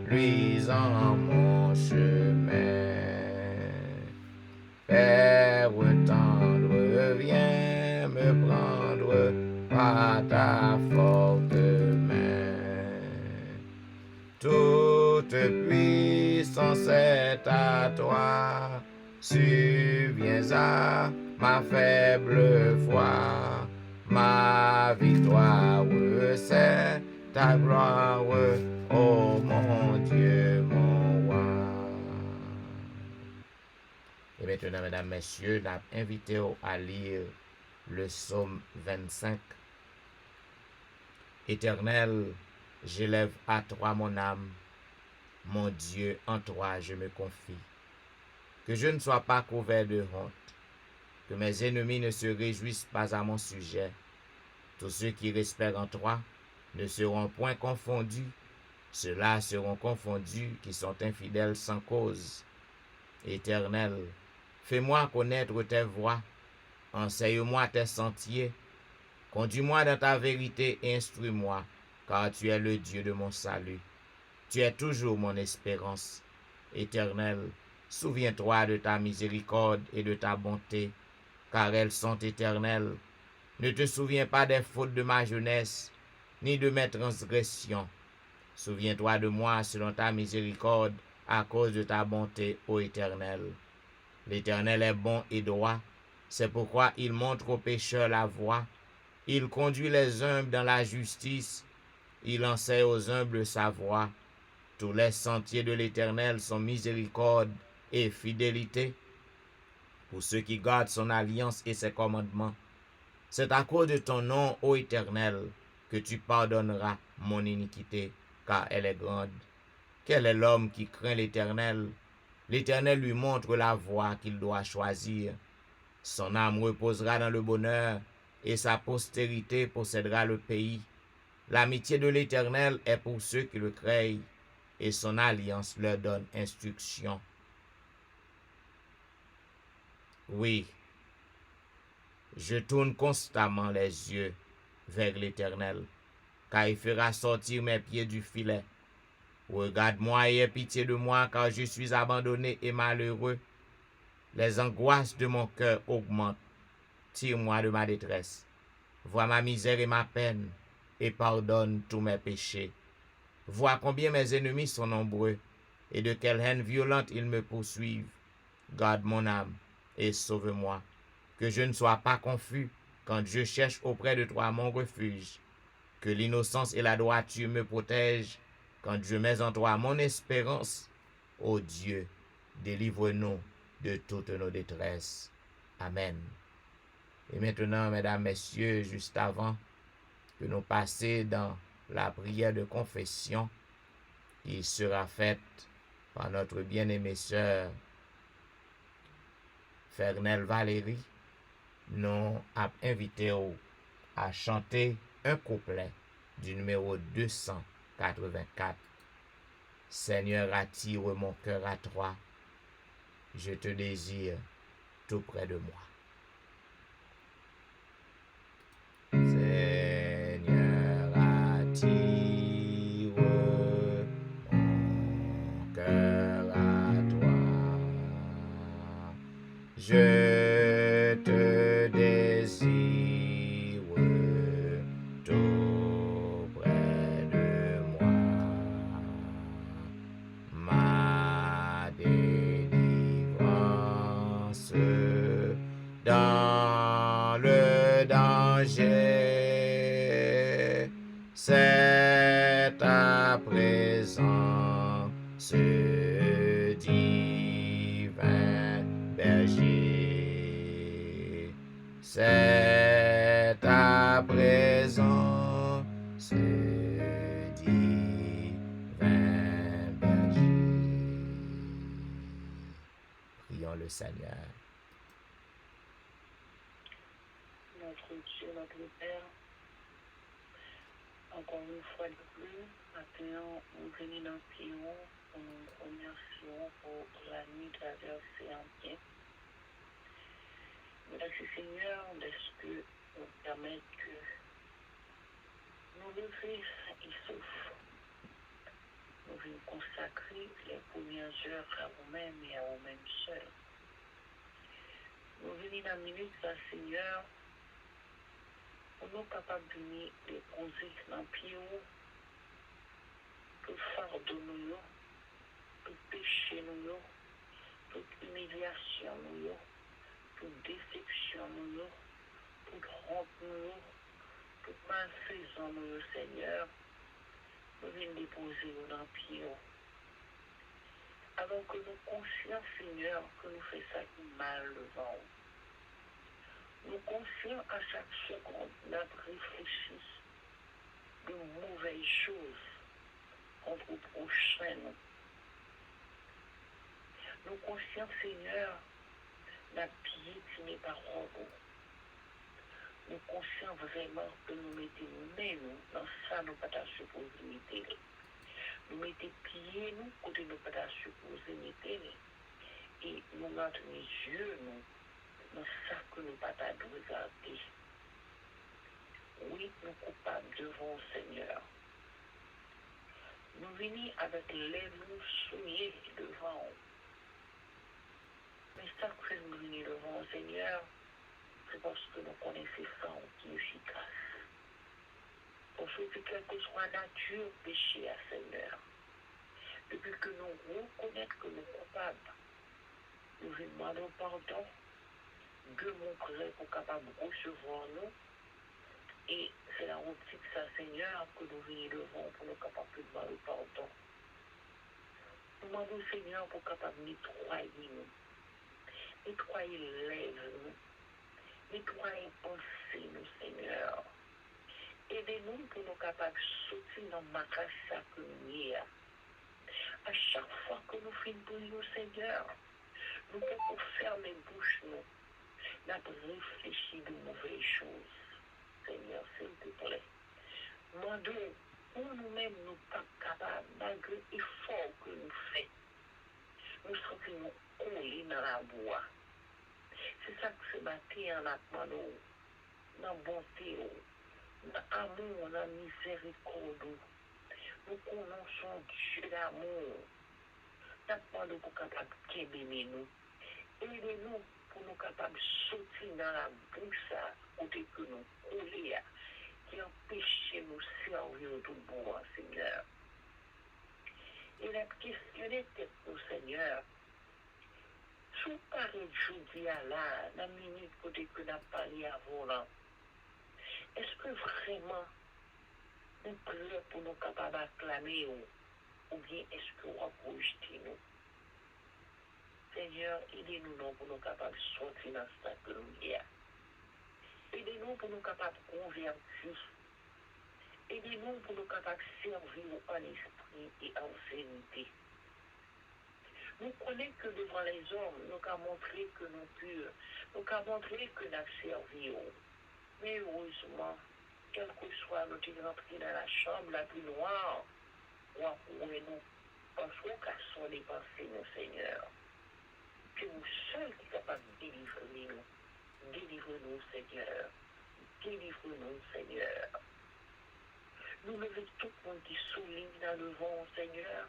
[SPEAKER 4] luise en mon chemin. Père tendre, viens me prendre par ta forte main. Toute puissance est à toi, subviens à ma faible foi. Ma victoire, c'est ta gloire, ô mon Dieu, mon roi. Et maintenant, mesdames, messieurs, nous invitons à lire le psaume 25. Éternel, j'élève à toi mon âme, mon Dieu, en toi je me confie. Que je ne sois pas couvert de honte, que mes ennemis ne se réjouissent pas à mon sujet. Tous ceux qui respectent en toi ne seront point confondus. Ceux-là seront confondus qui sont infidèles sans cause. Éternel, fais-moi connaître tes voies. Enseigne-moi tes sentiers. Conduis-moi dans ta vérité et instruis-moi, car tu es le Dieu de mon salut. Tu es toujours mon espérance. Éternel, souviens-toi de ta miséricorde et de ta bonté, car elles sont éternelles. Ne te souviens pas des fautes de ma jeunesse, ni de mes transgressions. Souviens-toi de moi selon ta miséricorde, à cause de ta bonté, ô Éternel. L'Éternel est bon et droit, c'est pourquoi il montre aux pécheurs la voie. Il conduit les humbles dans la justice, il enseigne aux humbles sa voie. Tous les sentiers de l'Éternel sont miséricorde et fidélité pour ceux qui gardent son alliance et ses commandements. C'est à cause de ton nom, ô Éternel, que tu pardonneras mon iniquité, car elle est grande. Quel est l'homme qui craint l'Éternel? L'Éternel lui montre la voie qu'il doit choisir. Son âme reposera dans le bonheur, et sa postérité possédera le pays. L'amitié de l'Éternel est pour ceux qui le craignent, et son alliance leur donne instruction. Oui, je tourne constamment les yeux vers l'Éternel, car il fera sortir mes pieds du filet. Regarde-moi et aie pitié de moi, car je suis abandonné et malheureux. Les angoisses de mon cœur augmentent. Tire-moi de ma détresse. Vois ma misère et ma peine, et pardonne tous mes péchés. Vois combien mes ennemis sont nombreux, et de quelle haine violente ils me poursuivent. Garde mon âme, et sauve-moi. Que je ne sois pas confus quand je cherche auprès de toi mon refuge. Que l'innocence et la droiture me protègent quand je mets en toi mon espérance. Ô Dieu, délivre-nous de toutes nos détresses. Amen. Et maintenant, mesdames, messieurs, juste avant que nous passions dans la prière de confession qui sera faite par notre bien-aimée sœur Fernelle Valérie, nous avons invité à chanter un couplet du numéro 284. Seigneur, attire mon cœur à toi, je te désire tout près de moi. Seigneur, attire mon cœur à toi, Je te désire tout près de moi. Ma délivrance dans le danger, c'est à présent ce divin berger. C'est à présent ce divin berger. Prions le Seigneur.
[SPEAKER 5] Notre Dieu, notre Père, encore une fois de plus, maintenant, nous venons dans le pion, nous remercions pour la nuit traversée en bien. Merci Seigneur, de ce que nous permettre que nous lever et souffle. Nous venons consacrer les premières heures à vous-même et à vous-même seuls. Nous venons dans la minute, là, Seigneur, pour nous capables de venir déposer dans le pied, tout fardeau nous, tout péché nous, toute humiliation nous, toute déception nous, toute honte nous, toute malfaisance nous, Seigneur, nous venons déposer dans le pied. Alors que nous conscients, Seigneur, que nous faisons ça qui mal devant nous. Nous conscients à chaque seconde, nous réfléchissons de mauvaises choses contre le prochain. Nous conscients, Seigneur, nous piétiné par robot. Nous conscients vraiment que nous mettons nous dans ça, nous ne pas supposé mettre. Nous mettons pieds nous côté nous pas supposé mettre. Et nous mettons les yeux nous dans ça que nous pas regarder. Oui, nous coupables devant le Seigneur. Nous venons avec les nous souillés devant. Mais ça que nous venons devant le Seigneur, c'est parce que nous connaissons ça qui est efficace. Parce que quelle que soit la nature péché à Seigneur, depuis que nous reconnaissons que nous sommes coupables, nous venons demander pardon, Dieu mon prêt pour capable de recevoir nous. Et c'est la optique ça, Seigneur, que nous venons devant pour nous capables de demander pardon. Nous demandons, Seigneur, pour capable de nettoyer nous. Nettoyer lèvres nous. Nettoyer pensées nous, Seigneur. Aidez-nous pour nous capables de sortir dans ma casse que nous y a. À chaque fois que nous finissons pour nous, Seigneur, nous pouvons fermer bouche nous. Nous réfléchir de mauvaises choses. Seigneur, s'il te plaît. Demandons pour nous-mêmes, nous ne sommes pas capables, malgré l'effort que nous faisons. Nous sommes collés dans la bois. C'est ça que ce matin, on a demandé, dans la bonté, dans l'amour, dans la miséricorde. Nous connaissons Dieu d'amour. Nous demandons pour capable de bénir nous. Aidez-nous pour nous capables de sortir dans la bouche, côté que nous collés, qui empêche nous servir tout bon, Seigneur. Il a questionné au Seigneur. Sous pareil jeudi à là, dans la minute côté que nous avons parlé avant là, est-ce que vraiment nous prêts pour nous capables d'acclamer ou bien est-ce que nous rejeter nous? Seigneur, aidez-nous pour nous capables de sortir dans ce que nous y a. Aidez-nous pour nous capables de convertir. Aidez-nous pour nous capables de servir en esprit et en vérité. Nous connaissons que devant les hommes, nous avons montré que nous purs, nous avons montré que nous avons servi. Mais heureusement, quel que soit nous sommes rentrés dans la chambre la plus noire, ou nous, parce qu'on casse les pensées, nos Seigneur. Que vous seul qui est capable de délivrer nous. Délivre-nous, Seigneur. Délivre-nous, Seigneur. Nous levons tout le monde qui souligne dans le vent, Seigneur.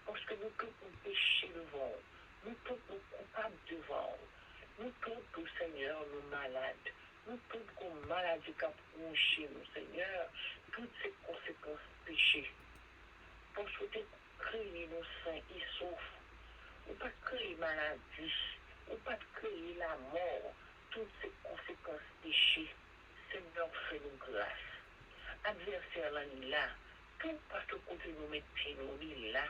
[SPEAKER 5] Parce que nous tous nous péchons devant. Nous tous nous coupables devant.
[SPEAKER 6] Nous tous, Seigneur, nous malades. Nous tous comme maladie qui a chez nous, Seigneur. Toutes ces conséquences péchés. Pour souhaiter créer nos saints et sauf. Ou pas créer maladie. Ou pas créer la mort. Toutes ces conséquences péchés. Seigneur, fais-nous grâce. Adversaire là, tout parce que côté nous mettre pied nous là,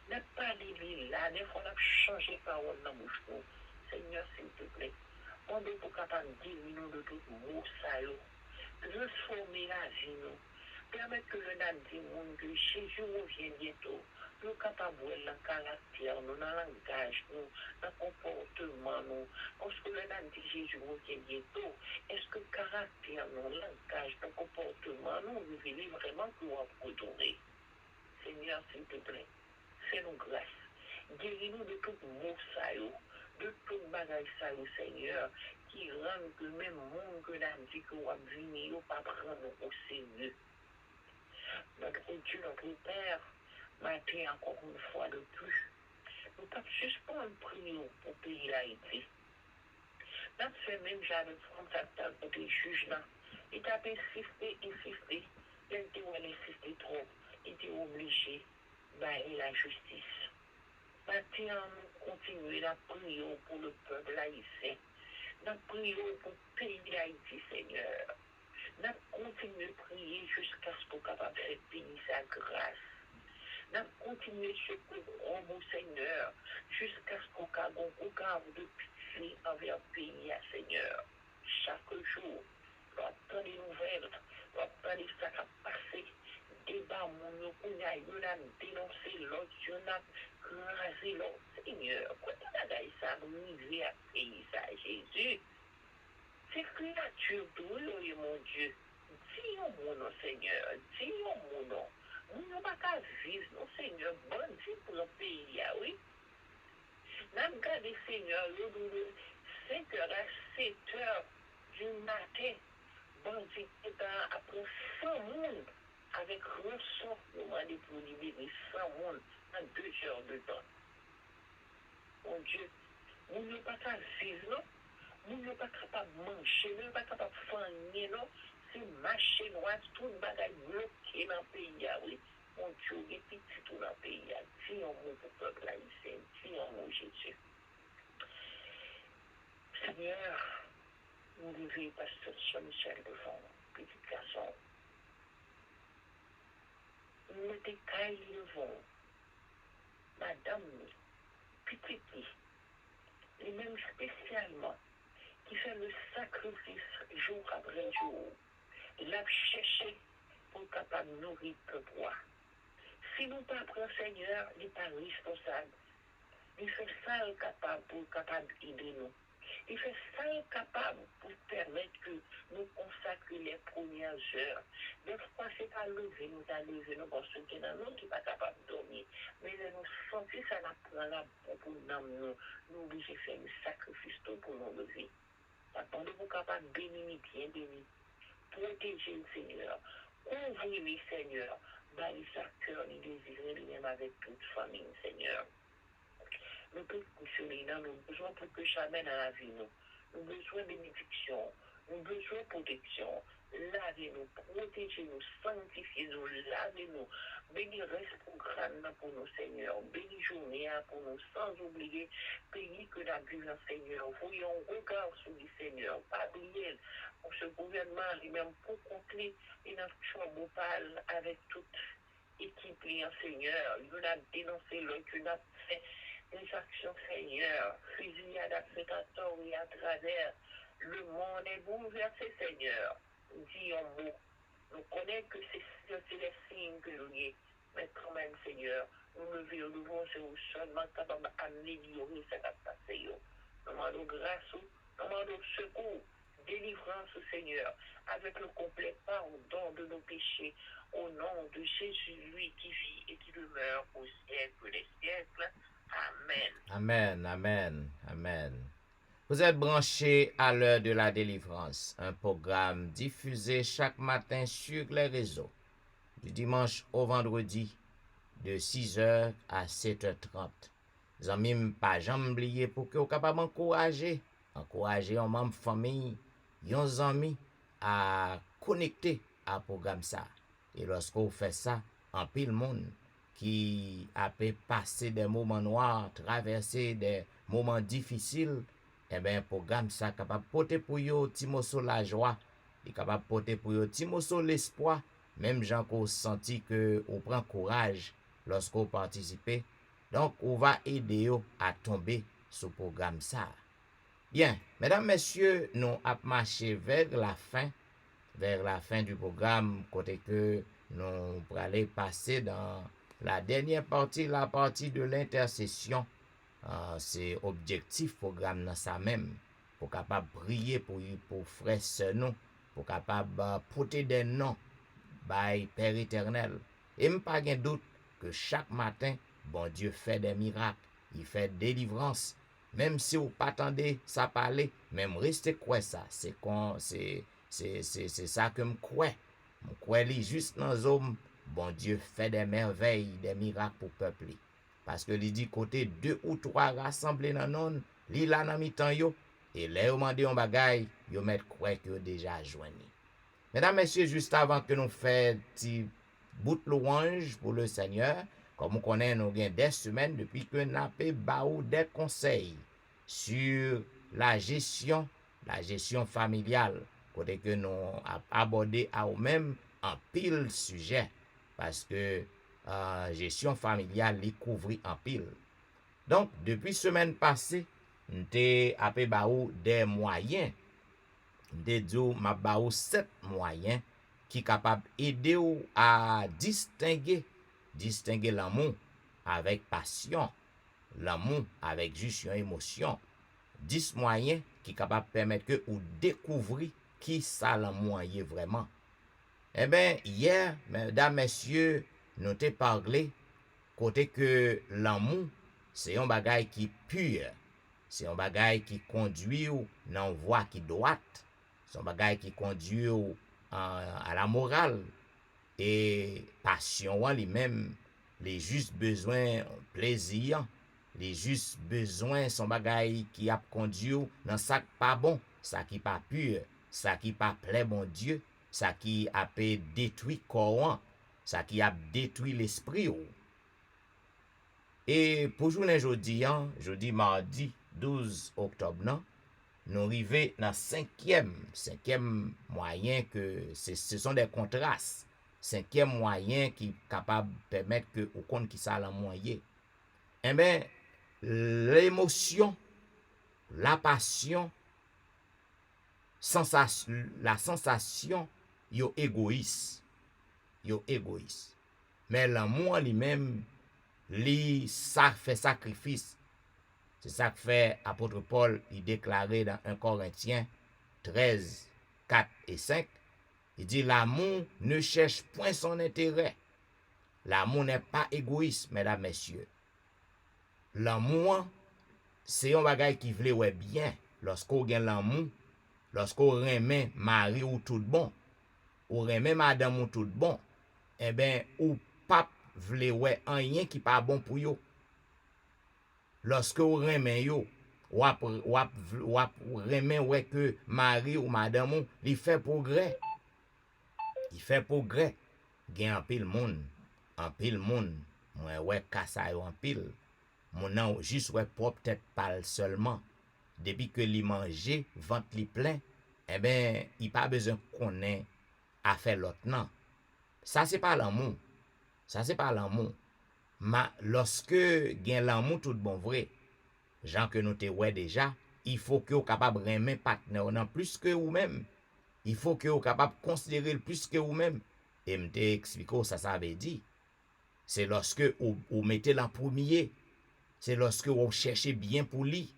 [SPEAKER 6] n'a pas dit là, des fois on a changé parole dans bouche nous. Seigneur, s'il te plaît, on est pour capable de dire nous de tout mot ça yo, transformer la vie nous, permettre que le n'a dit monde que Jésus revient bientôt. Nous sommes capables de voir dans le caractère, nous, dans le langage, nous, dans le comportement, nous. Parce que le nom de Jésus revient bientôt. Est-ce que le caractère, nous, le langage, le comportement, nous, révèle vraiment que nous allons retourner? Seigneur, s'il te plaît, fais-nous grâce. Guéris-nous de tout mot ça, de tout bagage ça, Seigneur, qui rend que même monde que l'on dit que nous allons venir, nous pas prendre au sérieux. Notre Dieu, notre Père, matin encore une fois de plus. Nous ne pouvons juste pas en prier pour le pays d'Haïti. Nous avons fait même j'avais François côté juge là. Il a insisté. Il était insisté trop. Il était obligé d'aller la justice. Maintenant, nous continuons à prier pour le peuple haïtien. Nous prions pour le pays d'Haïti, Seigneur. Nous continuons à prier jusqu'à ce qu'on soit capable de faire payer sa grâce. Nous continuons ce qu'on mon Seigneur, jusqu'à ce qu'on garde de pitié envers le pays, Seigneur. Chaque jour, nous attendons des nouvelles, nous attendons ce qui a passé. Débat, mon qu'on a dénoncé l'autre, on a crasé l'autre, Seigneur. Quand on a dit ça, nous arrivons à pays, ça, Jésus. C'est créature douée, mon Dieu. Dis mon nom, Seigneur. Dis mon nom. Nous n'avons pas qu'à vivre, non, Seigneur, bon Dieu pour le pays, oui. Nous avons gardé, Seigneur, de 5h à 7h du matin, bon Dieu, après 100 monde, avec rançon, nous demandons pour libérer 100 monde en 2 heures de temps. Mon Dieu, nous n'avons pas qu'à vivre, non. Nous ne sommes pas capables de manger, nous ne sommes pas capables de faire, non. C'est marché noir, tout le bagage bloqué dans le pays, oui. Mon Dieu, et puis tout dans le pays, dis un mot pour le peuple haïtien, dis un mot, Jésus. Seigneur, nous devons pasteur Jean-Michel devant, petit garçon. Nous mettons caille devant, madame, petit, et même spécialement, qui fait le sacrifice jour après jour, l'a cherché pour capable de nourrir le bois. Si nous pas prenons Seigneur, il n'est pas responsable. Il fait ça capable pour capable d'aider nous. Il fait ça capable pour permettre que nous consacrions les premières heures. Des fois, c'est pas lever, nous à lever, nous parce que nous qui pas capable de dormir. Mais nous sentir ça la prend là pour nous obligés de faire un sacrifice pour nous lever. Attendez vous capable de bénir, bien bénir. Protéger le Seigneur. Ouvrir le Seigneur. Bali sa cœur, ni désirer lui-même avec toute famille, Seigneur. Nous pouvons fonctionner, nous avons besoin pour que jamais dans la vie, nous avons besoin de bénédiction, nous avons besoin de protection. Lavez-nous, protégez-nous, sanctifiez-nous, lavez-nous. Béni reste programme pour nous, Seigneur. Béni journée pour nous, sans oublier pays que la vie, Seigneur. Voyons regard sur le Seigneur, pas oublier pour ce gouvernement, lui-même pour conclure une chambre pâle avec toute équipe, Seigneur. Il a dénoncé l'autre, il a fait des actions, Seigneur. Fusillade à tort et à travers le monde est bouleversé, Seigneur. Dis un mot. Nous connaissons que c'est les signes que nous avons. Mais quand même, Seigneur, nous levons devant ce seulement capable d'améliorer ce qui a passé. Nous demandons grâce, nous demandons secours, délivrance, Seigneur, avec le complet pardon de nos péchés, au nom de Jésus, lui qui vit et qui demeure au siècle des siècles. Amen.
[SPEAKER 4] Amen, amen, amen. Vous êtes branchés à l'heure de la délivrance, un programme diffusé chaque matin sur les réseaux, du dimanche au vendredi, de 6h à 7h30. Zanmim, pas jamais oublier pour que vous capable encourager encourager un membre famille, un ami à connecter à programme ça. Et lorsqu'on fait ça, en pile monde qui a pu passer des moments noirs, traverser des moments difficiles, eh bien, programme ça capable de porter pour eux timoso la joie, est capable de porter pour eux timoso l'espoir, même gens qu'on senti que on prend courage lorsqu'on participe. Donc, on va aider eux à tomber sur programme ça. Bien, mesdames, messieurs, nous avons marché vers la fin du programme, côté que nous allons passer dans la dernière partie, la partie de l'intercession. C'est objectif programme dans ça même, pour capable prier pour frères sœurs nous, pour capable porter des noms by Père éternel. Et me pas de doute que chaque matin, bon Dieu fait des miracles, il fait délivrance. Même si vous pas attendez ça parler, même restez quoi ça, c'est ça que me crois. Me crois li juste dans hommes, bon Dieu fait des merveilles, des miracles pour peuple. Parce que il dit côté 2 ou 3 rassemblés dans non, li là dans mi-temps yo, et là yo mande un bagay, yo met croire que yo déjà joindni. Mesdames, messieurs, juste avant que nous fassions petit bout de louange pour le Seigneur, comme vous connaissez, nous avons des semaines depuis que nous avons des conseils sur la gestion familiale, côté que nous avons abordé à nous-mêmes en pile sujet, parce que gestion familiale les couvre en pile. Donc, depuis semaine passée, nous avons des moyens. M'a ba ou 7 moyens qui capable aider ou à distinguer l'amour avec passion, l'amour avec juste une émotion. 10 moyens qui capable permettre que ou découvrir qui ça l'amour est vraiment. Eh bien, hier, mesdames, messieurs, nous t'ai parlé côté que l'amour c'est un bagage qui pur, c'est un bagage qui conduit ou dans voie qui droite. Son bagay qui conduit à la morale et passion lui-même, les juste besoins plaisir, les juste besoins son bagay qui a conduit dans ça qui pas bon, ça qui pas pur, ça qui pas plaît bon Dieu, ça qui a peut détruit corps, ça qui a détruit l'esprit. Et pour journée jeudi mardi 12 octobre non, nous arrivons dans cinquième moyen que ce sont des contrastes. 5e moyen qui est capable de permettre que au compte qui ça la moyen. Eh bien, l'émotion, la passion, la sensation, yo égoïste. Mais l'amour lui-même, ça fait sacrifice. C'est ça que fait apôtre Paul, il déclarait dans 1 Corinthiens 13, 4 et 5. Il dit l'amour ne cherche point son intérêt. L'amour n'est pas égoïste, mesdames, messieurs. L'amour, c'est un bagage qui veut ouais bien. Lorsqu'on gagne l'amour, lorsqu'on remet mari ou tout bon, ou remet madame ou tout bon, eh bien, ou pape veut ouais rien qui pas bon pour yo. Lorsque vous remen yo, wap remen ouais que mari ou madame li fait progrès. Il fait progrès. Gen en pile monde. Moi ouais kasa yo en pile. Mon nan juste ouais propre tête pâle seulement. Depuis que li manger, ventre li plein, eh ben, il pas besoin connaît à faire l'autre non. Ça c'est pas l'amour. Lorsque gen l'amour tout bon vrai, gens que nous te ouais déjà, il faut que vous capable remen partenaire non plus que vous même. Il faut que vous capable considérer le plus que vous même. Et me te expliquer ça veut dire. C'est lorsque vous mettez l'en premier. C'est lorsque vous cherchez bien pour lui.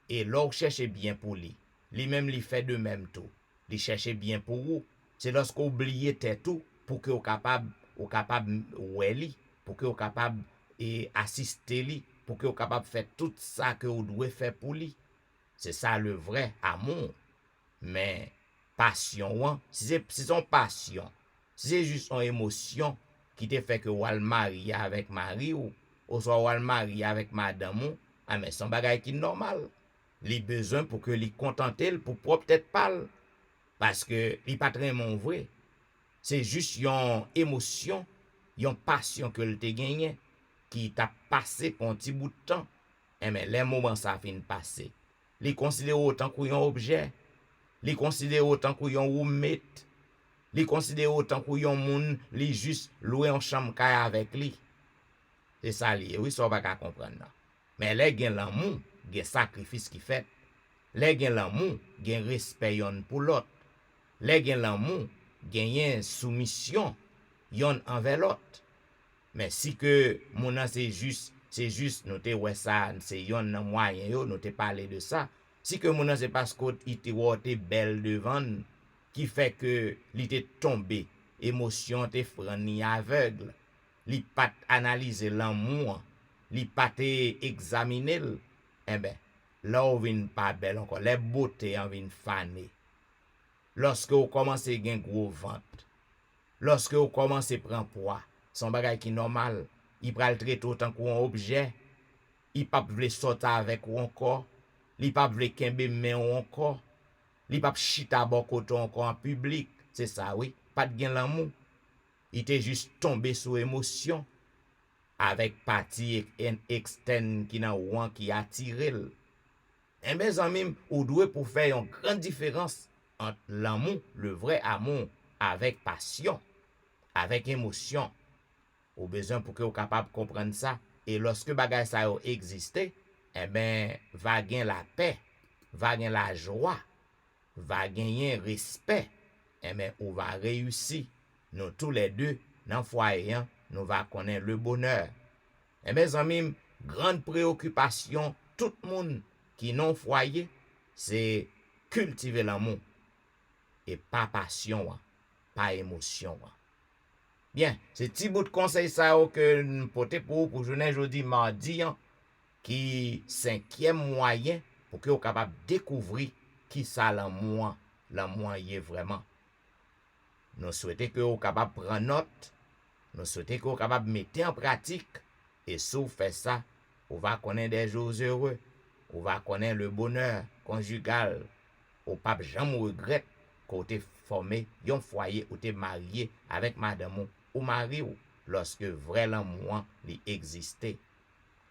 [SPEAKER 4] Et là vous cherchez bien pour lui. Lui-même lui fait de même tout. Il cherche bien pour vous. C'est lorsque vous oubliez tout pour que vous capable ouais lui. Pour que vous capable et assister lui, pour que vous capable faire tout ça que vous devez faire pour lui. C'est ça le vrai amour. Mais passion, si c'est son passion, si c'est juste une émotion qui te fait que vous allez marier avec mari ou soit vous allez marier avec madame, mais son bagage qui est normal. Li besoin pour que li contenter pour propre tête pâle. Parce que li pas très mon vrai. C'est juste yon émotion, yon passion que le te gagné qui t'a passé pour un petit bout de temps. Et mais les moments ça fin passer. Li considère autant qu'on yon objet. Li considère autant qu'on yon roommate. Li considère autant qu'on yon moun li juste louer en chambre kaya avec li. C'est ça li. Oui, ça va pas comprendre. Non. Mais les gen l'amour, gen sacrifice qui fait. Les gen l'amour, gen respect yon pour l'autre. Les gen l'amour, gen soumission yon envers l'autre. Mais si que mon c'est juste nous te ouais ça, c'est yon nan moyen yo, nous te parler de ça. Si que mon c'est parce que il te belle devant qui fait que li te tombé, émotion te frani aveugle, li pat analyser l'amour, li pat examiner, eh ben là on vient pas belle encore, les beautés en vient faner. Lorsque vous commencez à gen gros ventre, lorsque vous commencez à prendre poids, son bagay qui normal, il pral traiter autant qu'un objet, il pas vle sortir avec ou encore, il pas vle kembe main ou encore, il pas chita bon côté encore en public, c'est ça oui, pas de gen l'amour. Il était juste tombé sous émotion avec partie externe qui nan ouan qui attire. Et mes amis, ou doit pour faire une grande différence entre l'amour, le vrai amour, avec passion, avec émotion. Ou besoin pour que vous capable de comprendre ça. Et lorsque bagay ça existe, eh ben, va gagner la paix, va gagner la joie, va gagner respect. Eh ben, ou va réussir. Nous tous les deux, dans le foyer, nous va connaître le bonheur. Et mes amis, grande préoccupation, tout le monde qui non foyer, c'est cultiver l'amour. Et pas passion, pas émotion. Bien, c'est petit bout de conseil ça que nous portons pour journée aujourd'hui mardi, qui cinquième moyen pour que vous capable de découvrir qui ça l'amour est vraiment. Nous souhaitons que vous capable de prendre note, nous souhaitons que vous capable de mettre en pratique, et si vous faites ça, vous va connaître des jours heureux, vous va connaître le bonheur conjugal, vous pas jamais regretter que vous êtes formé un foyer ou êtes marié avec madame ou mari ou lorsque vrai l'amour existait.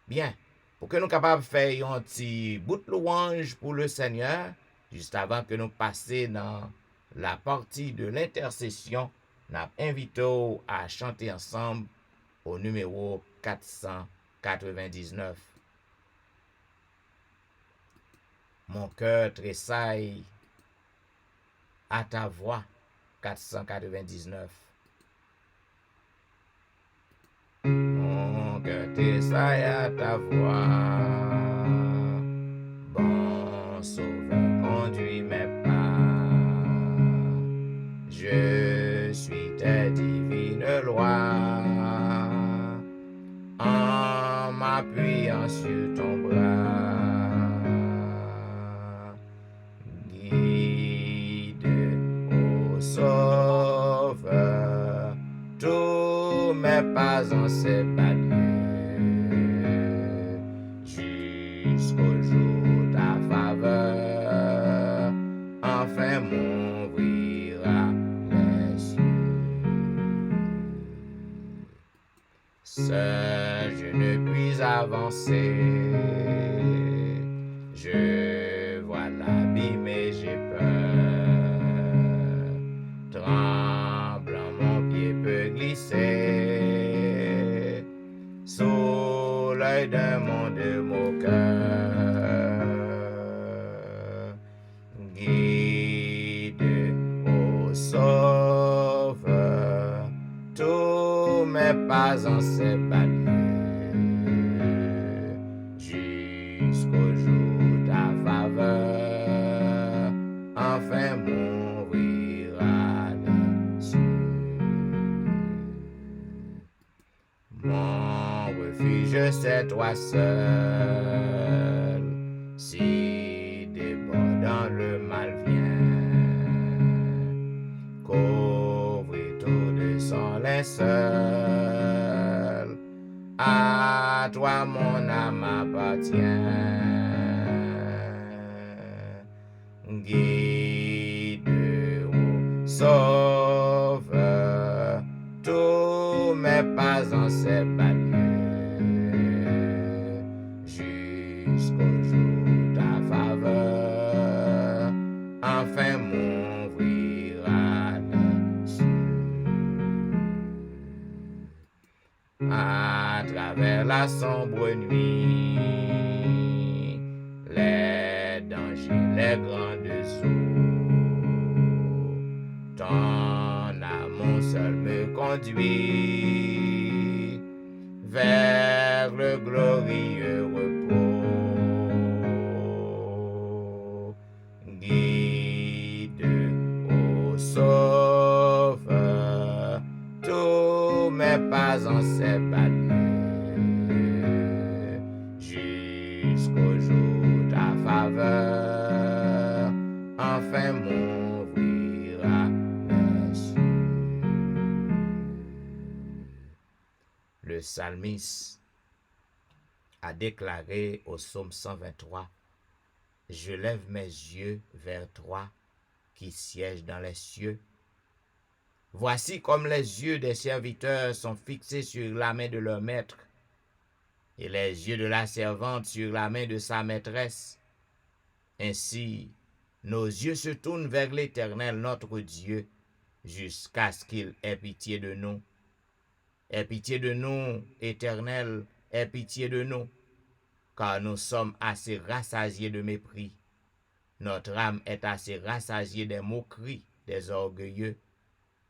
[SPEAKER 4] Bien, pour que nous capables de faire un petit bout de louange pour le Seigneur, juste avant que nous passions dans la partie de l'intercession, nous invitons à chanter ensemble au numéro 499. Mon cœur tressaille à ta voix, 499. Mon cœur tressaille à ta voix, bon sauveur, conduis mes pas. Je suis tes divines lois, en m'appuyant sur ton bras. Guide, ô Sauveur, tous mes pas en ces paliers, jusqu'au jour ta faveur, enfin m'ouvrira les cieux. Seul je ne puis avancer, je vois l'abîme et j'ai peur. Tremblant mon pied peut glisser sous l'œil d'un monde moqueur. Guide, ô Sauveur, tous mes pas en ces paliers, jusqu'au jour ta faveur, enfin m'ouvrira les cieux. Mon refuge, c'est toi seul, si débordant le mal vient, couvre tout de son linceul, à toi mon âme appartient. guide, ô Sauveur, tous mes pas en ces balieux, jusqu'au jour ta faveur, enfin m'ouvrira les cieux. À travers la sombre nuit, les dangers, les grandes eaux, ton amour seul me conduit vers le glorieux repos. Guide, ô Sauveur, tous mes pas en ces balieux, jusqu'au jour ta faveur, enfin m'ouvrira les cieux. Le psalmiste a déclaré au psaume 123, « Je lève mes yeux vers toi qui sièges dans les cieux. Voici comme les yeux des serviteurs sont fixés sur la main de leur maître, et les yeux de la servante sur la main de sa maîtresse. Ainsi, nos yeux se tournent vers l'Éternel, notre Dieu, jusqu'à ce qu'il ait pitié de nous. Aie pitié de nous, Éternel, aie pitié de nous, car nous sommes assez rassasiés de mépris. Notre âme est assez rassasiée des moqueries des orgueilleux,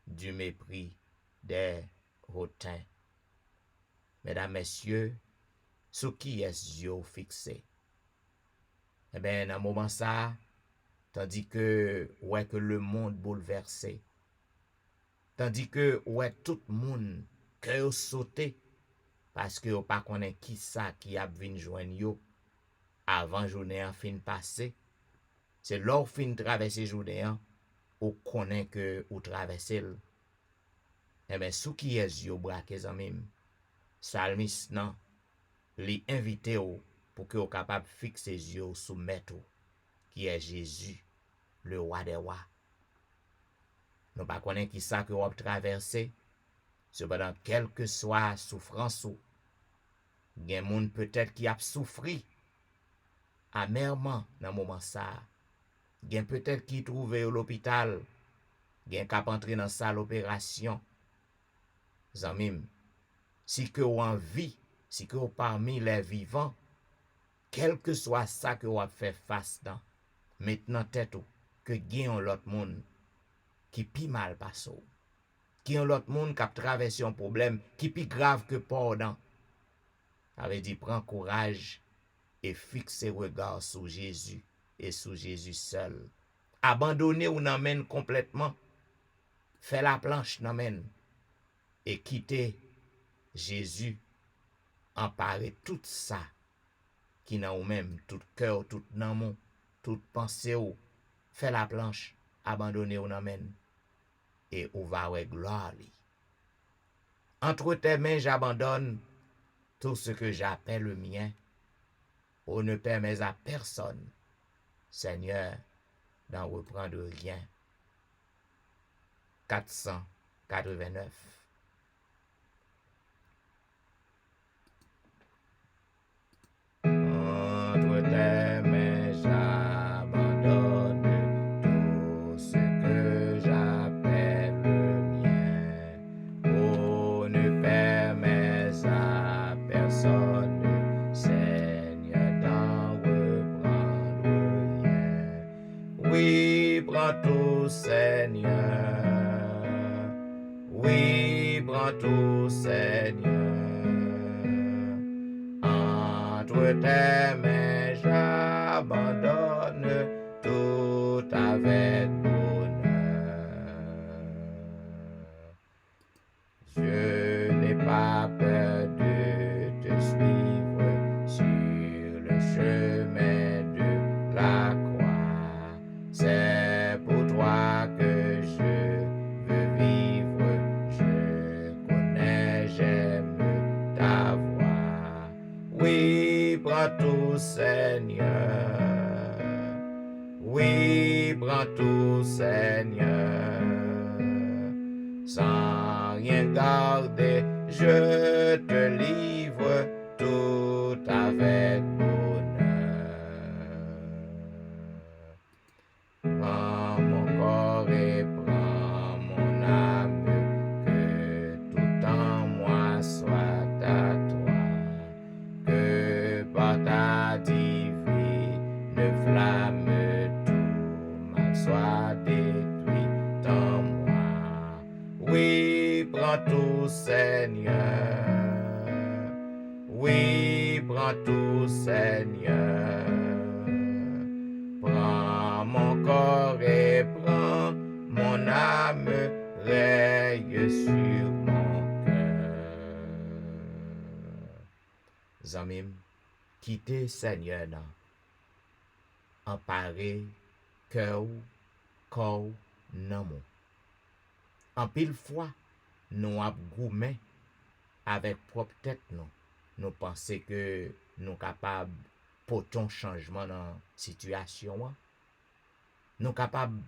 [SPEAKER 4] du mépris des hautains. Mesdames, Messieurs, sous qui est yeux fixé? Eh bien, dans un moment ça, tandis que le monde bouleversé, tandis que tout le monde cœur sauté, parce que pas connaît qui ça qui a vinn joindre yo avant journée en fin passé. C'est leur fin traverser journée ou connaît que ou traverser. Eh bien, sous qui est yo braqué amim, salmis non, li invité ou pour que vous capable fixer yeux sous maître qui est Jésus, le roi des rois. Nous pas connaît qui ça que vous traverser. Cependant, quelle que soit souffrance ou, gen moun peut-être qui a souffri amèrement dans moment ça. Gen peut-être qui trouvé à l'hôpital, gen k'ap entré dans salle opération. Zamim, si que ou en vie, si que ou parmi les vivants, quel que soit ça que ou a fait face dans, maintenant tête ou, que gen l'autre monde qui pi mal passe ou, qui ont l'autre monde qui a traversé un problème qui pi grave que pardon. Avait dit prends courage et fixez regard sur Jésus et sur Jésus seul. Abandonnez ou n'amène complètement. Fait la planche n'amène et quittez Jésus. Emparez tout ça qui n'a ou même tout cœur, tout namon, toute pensée ou fait la planche, abandonnez ou n'amène et ou va ouais gloire. Entre tes mains j'abandonne tout ce que j'appelle le mien. On ne permet à personne, Seigneur, d'en reprendre rien. 489. Entre tes mains j'abandonne tout ce que j'appelle le mien. On ne permet à personne, Seigneur, d'en reprendre rien. Oui, prends tout, Seigneur. Oui, prends tout, Seigneur. Entre tes mains j'abandonne tout avec bonheur. Je n'ai pas peur de te suivre sur le chemin de la croix. C'est pour toi que je veux vivre. Je connais, j'aime ta voix. Oui, prends tout, Seigneur. Oui, prends tout, Seigneur. Sans rien garder, je te livre tout avec bonheur. Prends mon corps et prends mon âme, que tout en moi soit à toi, que par ta divine flamme tout mal soit détruit en moi. Oui, prends tout, Seigneur. Oui, prends tout, Seigneur. Prends mon corps et prends mon âme, règne sur mon cœur. Zamim, quittez Seigneur nan, emparé cœur ou, corps nan mon. En pile fois, nous ap goumen avec propre tête nous pensons que nous capables porter changement dans situation. Nous capables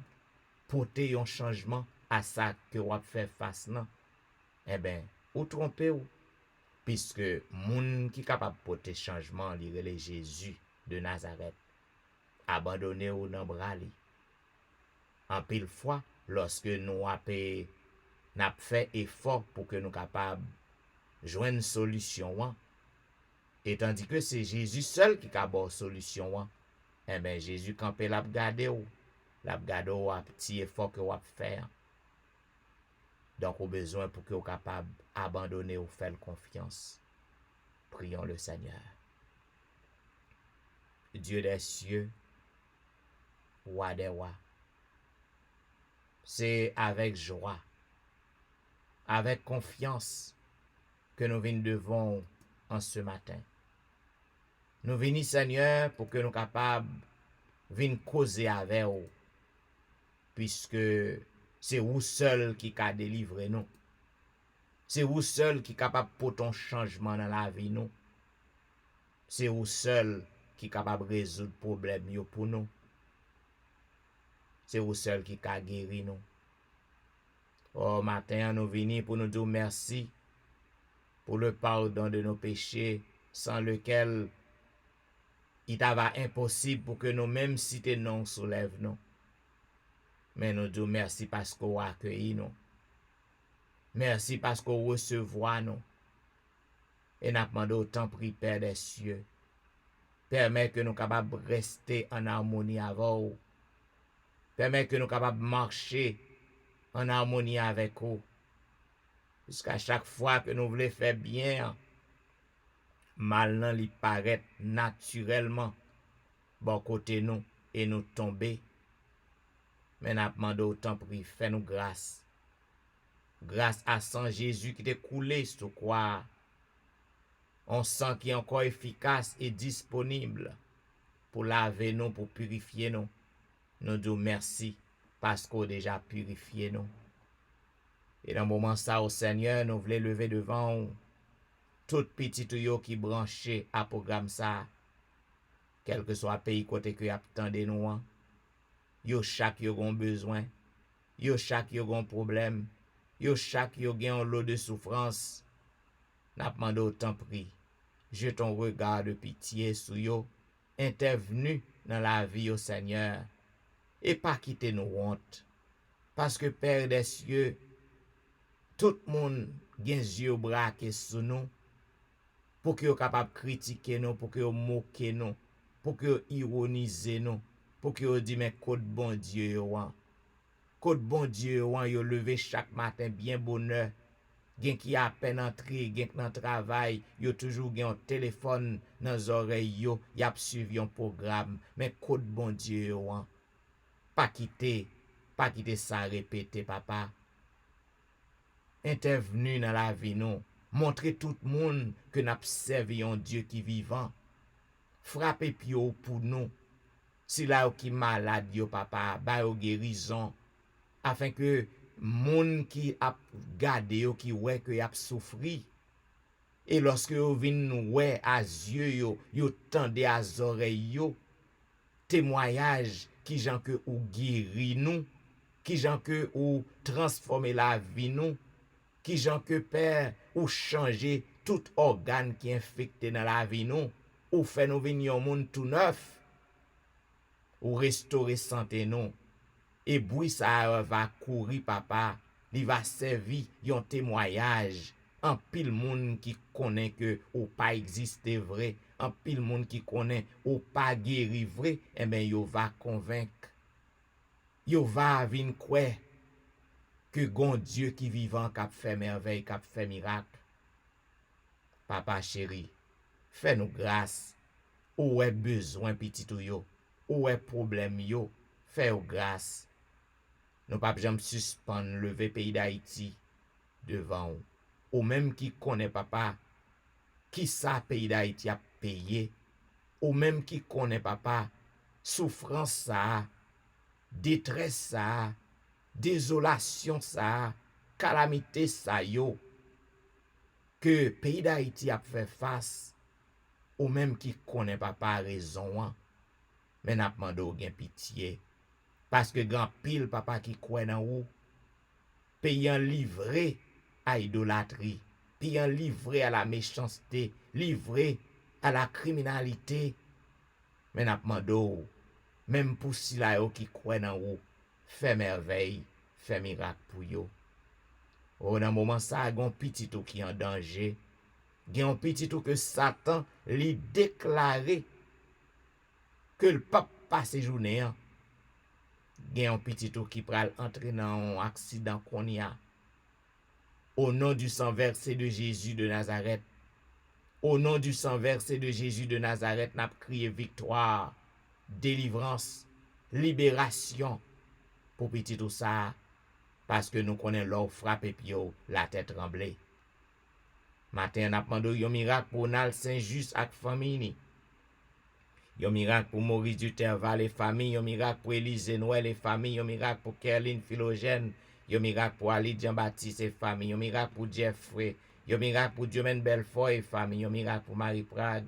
[SPEAKER 4] porter un changement à ça que vous fait face nan. Eh ben, ou trompez ou, puisque moun qui capable porter changement li rele Jésus de Nazareth abandonné ou dans bras li. En pile fois, lorsque nous n'a fait effort pour que nous capables joindre une solution, et tandis que c'est Jésus seul qui a une solution, eh bien Jésus campé l'a gardé ou un petit effort que vous faire. Donc au besoin pour que vous capable abandonner ou faire confiance. Prions le Seigneur. Dieu des cieux, roi des rois. C'est avec joie, avec confiance que nous venons devant en ce matin. Nous venons, Seigneur, pour que nous capables de causer avec vous, puisque c'est vous seul qui a délivré nous. C'est vous seul qui est capable de porter un changement dans la vie nous. C'est vous seul qui est capable de résoudre le problème pour nous. C'est vous seul qui a guéri nous. Oh, matin, nous venons pour nous dire merci pour le pardon de nos péchés, sans lequel il t'ava impossible pour que nous, même si tes noms soulèvent nous. Mais nous disons merci parce qu'on a accueilli nous. Merci parce qu'on recevoir nous. Et nous demandons autant prix, Père des cieux. Permets que nous capables de rester en harmonie avec vous. Permets que nous capables de marcher en harmonie avec vous. Jusqu'à chaque fois que nous voulons faire bien, mal nan li paraît naturellement bon côté nous et nous tomber. Mais nous demandons autant prix, fais-nous grâce. Grâce à sang Jésus qui t'est coulé sur croix. On sang qui est encore efficace et disponible pour laver nous, pour purifier nous. Nous disons merci parce qu'on a déjà purifié nous. Et dans le moment ça, au Seigneur, nous voulons lever devant tout petit yo qui branché à programme ça. Quel que soit le pays côté que attendez nous. Yo chaque yo gon besoin. Yo chaque yo gon problème. Yo chaque yo gen un lot de souffrance. N'a demandé autant prix. Je ton regard de pitié sur yo. Intervenu dans la vie au Seigneur. Et pas quitter nos honte. Parce que Père des cieux, tout le monde gen yeux braqués sur nous. Pour que vous capable de critiquer nous, pour que vous moquer nous, pour que vous ironiser nous, pour que vous dites mais code bon Dieu yo. Code bon Dieu yo levé chaque matin bien bonheur. Gen qui a peine entré, gen dans travail, yo toujours gen un téléphone dans oreilles yo, y a suivi un programme, mais code bon Dieu yo. Pas quitter ça répéter papa. Intervenu dans la vie nous. Montrer tout le monde que nous servi un Dieu qui vivant. Frappez pio pour nous. Si là qui malade yo papa, ba yo guérison afin que monde qui a gardé yo qui ouais que y a souffri. Et lorsque yo vinn nous ouais à yeux yo tendez à oreilles yo témoignage qui jan que ou guéri nous, qui jan que ou transformer la vie nous, qui jan que Père ou changer tout organe qui infecté dans la vie nous, ou fait nous venir un monde tout neuf, ou restaurer santé nous. Et bruit ça va courir papa, il va servir un témoignage. En pile monde qui connaît que ou pas exister vrai, en pile monde qui connaît ou pas guéri vrai, eh ben yo va convaincre. Yo va vin croire que gon Dieu qui vivant cap fait merveille, cap fait miracle. Papa chéri, fais-nous grâce. Ou est besoin petit ou yo, ou est problème yo, fais-nous grâce. Nous pas jamais suspendre lever pays d'Haïti devant ou. Ou même qui connaît papa, qui ça pays d'Haïti a payé, ou même qui connaît papa, souffrance ça, détresse ça, désolation ça, calamité ça yo, que pays d'Haïti a fait face, ou même qui connaît papa raison, hein, mais n'a pas demandé gain pitié, parce que grand pile papa qui croit dans ou, payant livré à idolâtrie, payant livré à la méchanceté, livré à la criminalité, mais n'a pas demandé, même pour si la yo qui croit dans ou, fait merveille, fait miracle pour yo. Oh, dans moment ça, gon petit ou qui en danger, gen petit ou que Satan lui déclaré que le pape passe journée, gen petit ou qui pral entrer dans un accident qu'on y a. Au nom du sang versé de Jésus de Nazareth, au nom du sang versé de Jésus de Nazareth, n'a crié victoire, délivrance, libération pour petit ou ça, parce que nous connaissons l'or frappe et puis la tête tremblée. Matin, n'a demandé un miracle pour Nal Saint-Just avec famille. Un miracle pour Maurice Duterval et famille, un miracle pour Élise Noël et famille, un miracle pour Kerline Philogène, un miracle pour Ali Jean-Baptiste et famille, un miracle pour Jeffrey, un miracle pour Diomène Belfort et famille, un miracle pour Marie Prade,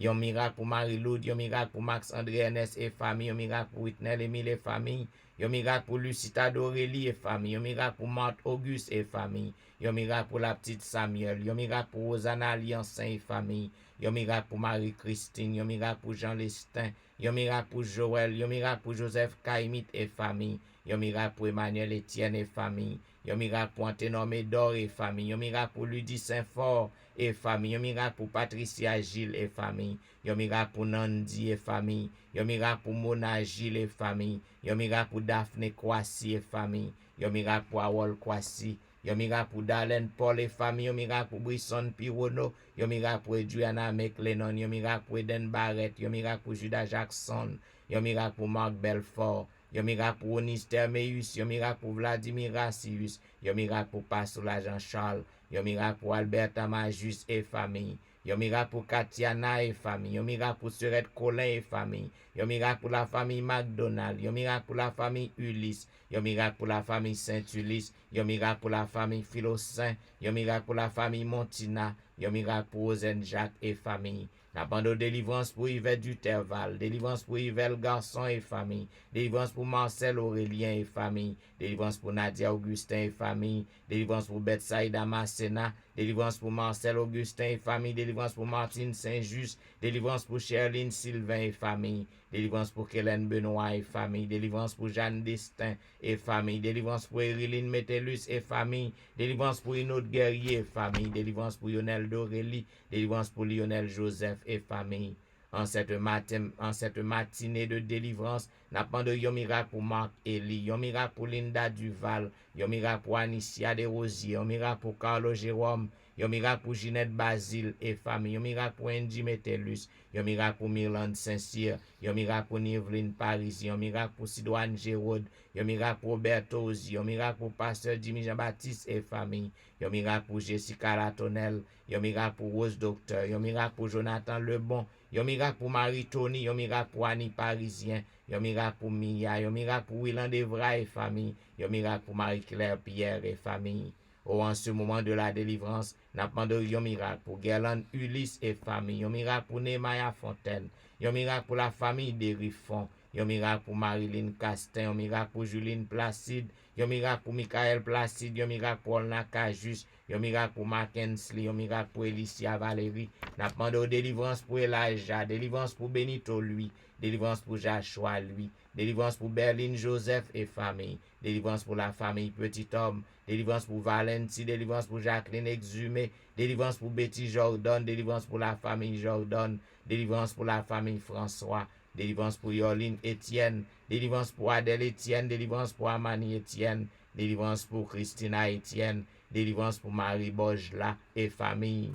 [SPEAKER 4] un miracle pour Marie-Loud, un miracle pour Max-André Ernest et famille, un miracle pour Whitney Emile et famille, un miracle pour Lucita Dorélie et famille, un miracle pour Marthe Auguste et famille, un miracle pour la petite Samuel, un miracle pour Rosanna Alliance et famille, un miracle pour Marie-Christine, un miracle pour Jean Lestin, un miracle pour Joël, un miracle pour Joseph Kaimit et famille, un miracle pour Emmanuel Etienne et famille, un miracle pour Anténor Médor et famille, un miracle pour Ludie Saint-Fort et famille, un miracle pour Patricia Gilles et famille, un miracle pour Nandi et famille, un miracle pour Mona Gilles et famille, un miracle pour Daphné Kwasi et famille, un miracle pour Awol Kwasi, un miracle pour Darlene Paul et famille, un miracle pour Brisson Pirono, un miracle pour Adriana McLennon, un miracle pour Eden Barrett, un miracle pour Judas Jackson, un miracle pour Marc Belfort, un miracle pour Onis Termeus, un miracle pour Vladimir Rassius, un miracle pour Pastor Jean-Charles, un miracle pour Alberta Majus et famille, un miracle pour Katiana et famille, un miracle pour Surette Colin et famille, un miracle pour la famille McDonald, un miracle pour la famille Ulysse, un miracle pour la famille Saint-Ulysse, un miracle pour la famille Philosaint, un miracle pour la famille Montina, un miracle pour Ozen Jacques et famille. La bande de délivrance pour Yvette Duterval, délivrance pour Yvette Garçon et famille, délivrance pour Marcel Aurélien et famille, délivrance pour Nadia Augustin et famille, délivrance pour Betsaïda Masséna, délivrance pour Marcel Augustin et famille, délivrance pour Martine Saint-Just, délivrance pour Sherline Sylvain et famille, délivrance pour Kellen Benoît et famille, délivrance pour Jeanne Destin et famille, délivrance pour Eriline Metellus et famille, délivrance pour Inaude Guerrier et famille, délivrance pour Lionel Dorélie, délivrance pour Lionel Joseph et famille. En cette matinée de délivrance, n'a pas de yon miracle pour Marc Elie, yon miracle pour Linda Duval, yon miracle pour Anicia Desrosiers, yon miracle pour Carlo Jérôme, yon miracle pour Ginette Basile et famille, yon miracle pour Andy Metellus, yon miracle pour Mirland Saint-Cyr, yon miracle pour Niveline Paris, yon miracle pour Sidoine Gérard, yon miracle pour Roberto Ozi, yon miracle pour Pasteur Jimmy Jean-Baptiste et famille, yon miracle pour Jessica Latonel, yon miracle pour Rose Docteur, yon miracle pour Jonathan Lebon, yon miracle pour Marie-Tony, yon miracle pour Annie Parisien, yon miracle pour Mia, yon miracle pour Willan Devra et famille, yon miracle pour Marie-Claire Pierre et famille. Oh, en ce moment de la délivrance, n'a demandé yon miracle pour Gerland Ulysse et famille, yon miracle pour Nemaya Fontaine, yon miracle pour la famille des Riffon, yon miracle pour Marilyn Castin, yon miracle pour Juline Placide, yon miracle pour Michael Placide, yon miracle pour Olna Kajus, yon miracle pour Mackensley, yon miracle pour Elicia Valérie. N'a demandé délivrance pour Elijah, délivrance pour Benito lui, délivrance pour Joshua lui, délivrance pour Berlin Joseph et famille, délivrance pour la famille Petit Homme, délivrance pour Valentie, délivrance pour Jacqueline Exhumé, délivrance pour Betty Jordan, délivrance pour la famille Jordan, délivrance pour la famille François, délivrance pour Yoline Etienne, délivrance pour Adèle Etienne, délivrance pour Amani Etienne, délivrance pour Christina Etienne, délivrance pour Marie Bojla et famille,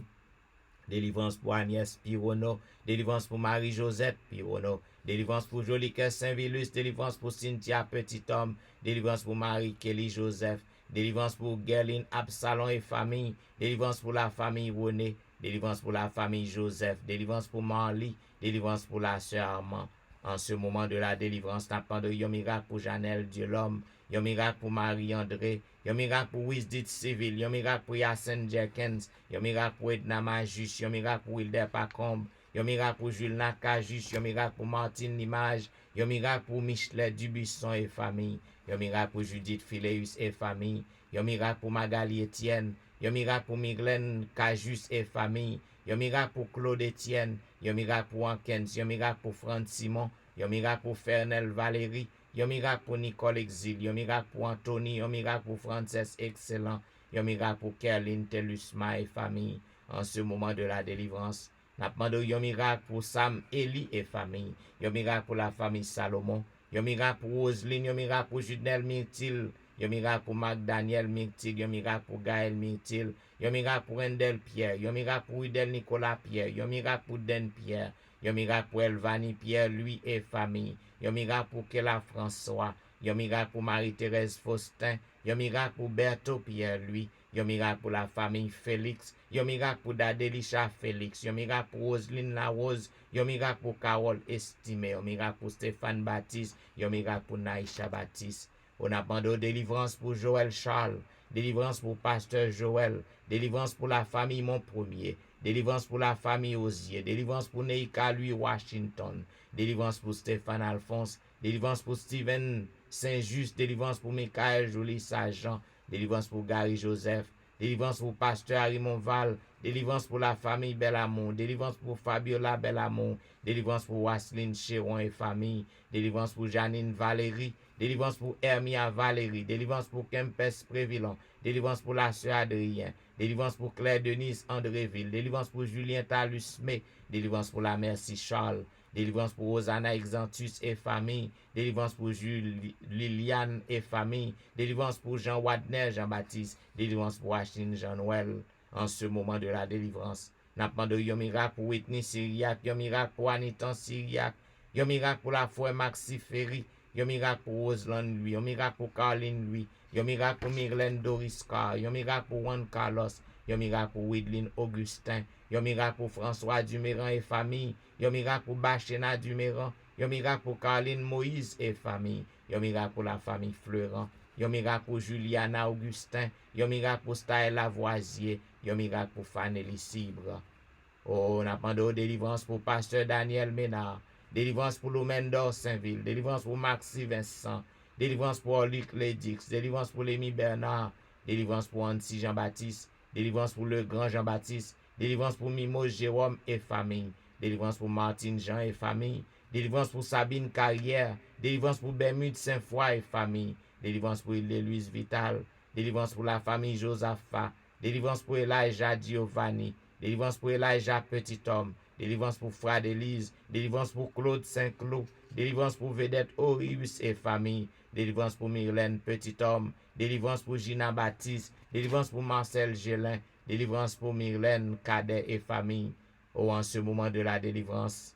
[SPEAKER 4] délivrance pour Agnès Pirono, délivrance pour Marie-Josette Pirono, délivrance pour Jolique Saint-Vilus, délivrance pour Cynthia Petit-Homme, délivrance pour Marie-Kelly Joseph, délivrance pour Gerline Absalon et famille, délivrance pour la famille René, délivrance pour la famille Joseph, délivrance pour Marly, délivrance pour la sœur Armand. En ce moment de la délivrance, n'a de yon miracle pour Janelle Dieu l'homme, yon miracle pour Marie-André, yon miracle pour Wisdit Civil, yon miracle pour Yassen Jenkins, yon miracle pour Edna Majus, yon miracle pour Wilder Pacombe, yon miracle pour Jules Nakajus, yon miracle pour Martine Limage, yon miracle pour Michelet Dubuisson et famille, yon miracle pour Judith Phileus et famille, yon miracle pour Magali Etienne, yon miracle pour Myglen Cajus et famille, yon miracle pour Claude Etienne, yon miracle pour Wankens, yon miracle pour Franck Simon, yon miracle pour Fernel Valérie, yon miracle pour Nicole Exil, yon miracle pour Anthony, yon miracle pour Frances Excellent, yon miracle pour Kerline Telusma et famille. En ce moment de la délivrance, n'a demandé yon miracle pour Sam Eli et famille, yon miracle pour la famille Salomon, yon miracle pour Roseline, yon miracle pour Judnel Myrtil, yon miracle pour Marc Daniel Myrtil, yon miracle pour Gaël Myrtil, yon miracle pour Rendel Pierre, yon miracle pour Udel Nicolas Pierre, yon miracle pour Den Pierre, yon miracle pour Elvani Pierre, lui et famille, yon miracle pour Kela François, yon miracle pour Marie-Thérèse Faustin, yon miracle pour Berthaud Pierre, lui, yon miracle pour la famille Félix, yon miracle pour Dadelisha Félix, yon miracle pour Roselyne Larose, yon miracle pour Carole Estimé, yon miracle pour Stéphane Baptiste, yon miracle pour Naïcha Baptiste. On a demandé délivrance pour Joël Charles, délivrance pour Pasteur Joël, délivrance pour la famille Mon Premier, délivrance pour la famille Osier, délivrance pour Neika Louis Washington, délivrance pour Stéphane Alphonse, délivrance pour Steven Saint-Just, délivrance pour Michael Jolie Sargent, délivrance pour Gary Joseph, délivrance pour Pasteur Arimon Val, délivrance pour la famille Bellamont, délivrance pour Fabiola Bellamont, délivrance pour Wasseline Chéron et famille, délivrance pour Janine Valérie, délivrance pour Hermia Valérie, délivrance pour Kempes Prévilon, délivrance pour la sœur Adrien, délivrance pour Claire Denise Andréville, délivrance pour Julien Talus May, délivrance pour la Merci Charles, délivrance pour Rosanna Exantus et famille, délivrance pour Jules Liliane et famille, délivrance pour Jean Wadner Jean-Baptiste, délivrance pour Achille Jean-Noël. En ce moment de la délivrance, n'a demandé yon miracle pour Whitney Syriac, yon miracle pour Anitan Syriac, yon miracle pour la foi Maxi Ferry, yon miracle pour Roseland lui, yon miracle pour Caroline lui, yon miracle pour Myrlène Doris Carr, yon miracle pour Juan Carlos, yon miracle pour Widlin Augustin, yon miracle pour François Duméran et famille, yon miracle pour Bachena Duméran, yon miracle pour Caroline Moïse et famille, yon miracle pour la famille Fleurant, yon miracle pour Juliana Augustin, yon miracle pour Staël Lavoisier, yon miracle pour Fanelli Cibre. Oh, on a demandé délivrance pour Pasteur Daniel Ménard, délivrance pour Lomendor Saint-Ville, délivrance pour Maxi Vincent, délivrance pour Luc Lédix, délivrance pour Lémi Bernard, délivrance pour Anti Jean-Baptiste, délivrance pour le grand Jean-Baptiste, délivrance pour Mimo Jérôme et famille, délivrance pour Martine Jean et famille, délivrance pour Sabine Carrière, délivrance pour Bermude Saint-Foy et famille, délivrance pour Île-de-Louise Vital, délivrance pour la famille Josaphat, délivrance pour Elijah Giovanni, délivrance pour Elijah Petit-Homme, délivrance pour Frade Élise, délivrance pour Claude Saint-Cloud, délivrance pour Vedette Orius et famille, délivrance pour Myrlène Petit-Homme, délivrance pour Gina Baptiste, délivrance pour Marcel Gélin, délivrance pour Myrlène Cadet et famille. Oh, en ce moment de la délivrance,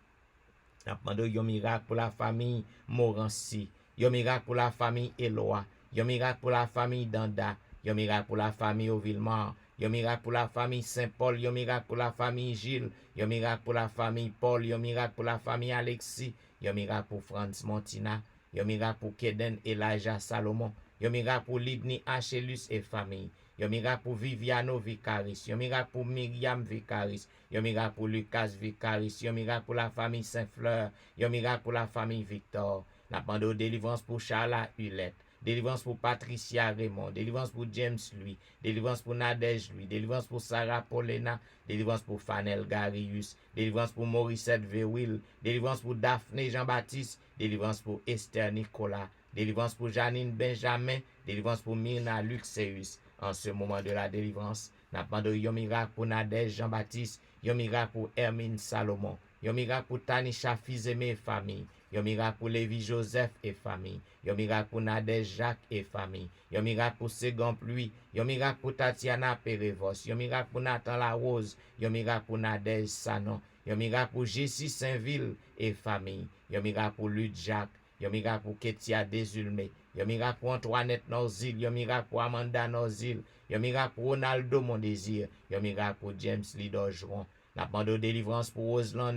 [SPEAKER 4] n'a demandé yon miracle pour la famille Morancy, yon miracle pour la famille Eloa, yon miracle pour la famille Danda, yon miracle pour la famille Auvillemar, yon miracle pour la famille Saint-Paul, yon miracle pour la famille Gilles, yon miracle pour la famille Paul, yon miracle pour la famille Alexis, yon miracle pour Franz Montina, yon miracle pour Keden Elijah Salomon, yon miracle pour Lidni Achelus et famille, yon miracle pour Viviano Vicaris, yon miracle pour Myriam Vicaris, yon miracle pour Lucas Vicaris, yon miracle pour la famille Saint-Fleur, yon miracle pour la famille Victor, N'a demandé délivrance pour Charla Hulette, délivrance pour Patricia Raymond, délivrance pour James Louis, délivrance pour Nadège Louis, délivrance pour Sarah Paulina, délivrance pour Fanel Garius, délivrance pour Morissette Verwil, délivrance pour Daphné Jean-Baptiste, délivrance pour Esther Nicolas, délivrance pour Janine Benjamin, délivrance pour Myrna Luxeus. En ce moment de la délivrance, n'a demandé un miracle pour Nadège Jean-Baptiste, un miracle pour Hermine Salomon, un miracle pour Tanisha Fils-Aimé et famille, un miracle pour Lévi Joseph et famille, un miracle pour Nadège Jacques et famille, un miracle pour Ségan Pluie, un miracle pour Tatiana Perevos, un miracle pour Nathan Larose, un miracle pour Nadège Sanon, un miracle pour Jessie Saint-Ville et famille, un miracle pour Luc Jacques, un miracle pour Ketia Desulmé, un miracle pour Antoinette Norzil, un miracle pour Amanda Norzil, un miracle pour Ronaldo Mondésir, un miracle pour James Lidorgeron. La bande de délivrance pour Roseland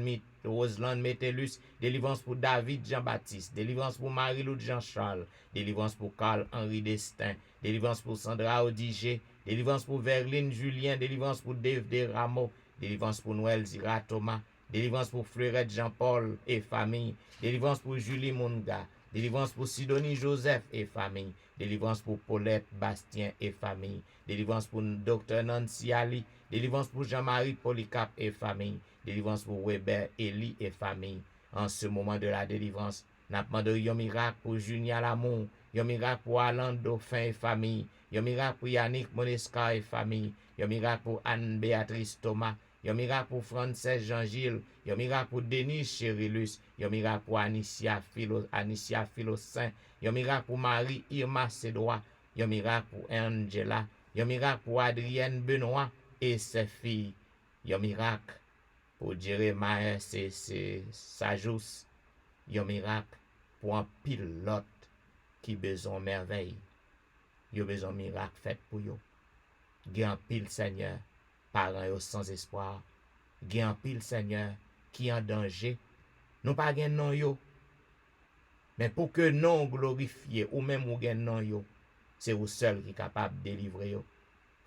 [SPEAKER 4] Metellus, délivrance pour David Jean-Baptiste, délivrance pour Marie-Lou Jean-Charles, délivrance pour Carl-Henri Destin, délivrance pour Sandra Odigé, délivrance pour Verline Julien, délivrance pour Dave Desrameaux, délivrance pour Noël Zira Thomas, délivrance pour Fleurette Jean-Paul et famille, délivrance pour Julie Munga, délivrance pour Sidonie Joseph et famille, délivrance pour Paulette Bastien et famille, délivrance pour Dr Nancy Ali, délivrance pour Jean-Marie Polycarpe et famille, délivrance pour Weber Eli et famille. En ce moment de la délivrance, n'a demandé un miracle pour Junia Lamour, un miracle pour Alain Dauphin et famille, un miracle pour Yannick Monesca et famille, un miracle pour Anne-Béatrice Thomas, un miracle pour Frances Jean-Gilles, un miracle pour Denis Cherilus, un miracle pour Anicia Philosain, un miracle pour Marie Irma Sédois, un miracle pour Angela, un miracle pour Adrienne Benoît et ses filles, un miracle pour Jérémie Sajous, un miracle pour un pilote qui besoin merveille, il a besoin miracle fait pour yo. Gen pile Seigneur, parents yo sans espoir, gen pile Seigneur qui en danger, nous pas gen non yo. Mais pour que non glorifié ou même ou gen non yo, c'est vous seul qui est capable de délivrer yo.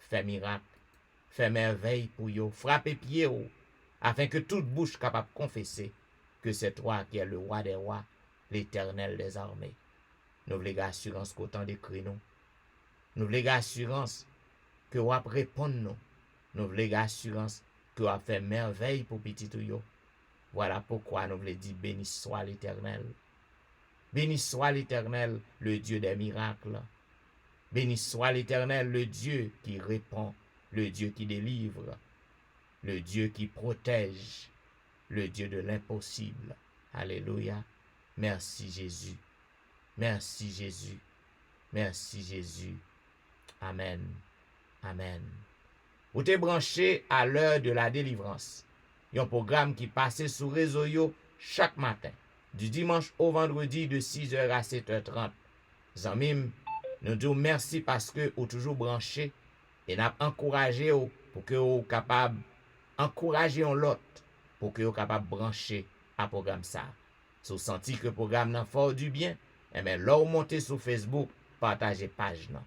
[SPEAKER 4] Fais miracle, fais merveille pour yo, frappez pied yo, afin que toute bouche capable de confesser que c'est toi qui es le roi des rois, l'Éternel des armées. Nous voulons assurance qu'autant d'écrit nous. Nous voulons assurance que vous répondre nous. Nous voulons assurance que vous fait merveille pour petit tout yo. Voilà pourquoi nous voulons dire béni soit l'Éternel. Béni soit l'Éternel, le Dieu des miracles. Béni soit l'Éternel, le Dieu qui répond, le Dieu qui délivre, le Dieu qui protège, le Dieu de l'impossible. Alléluia. Merci Jésus. Merci Jésus. Merci Jésus. Amen. Amen. Vous êtes branché à l'heure de la délivrance. Il y a un programme qui passe sur réseau yo chaque matin, du dimanche au vendredi de 6h à 7h30. Zamim, nous disons merci parce que vous toujours branché et nous encouragé pour que vous capable encourager l'autre pour que vous capable brancher à programme ça. Si vous sentez que le programme n'a fort du bien, eh bien, là, vous montez sur Facebook, partagez page. Non.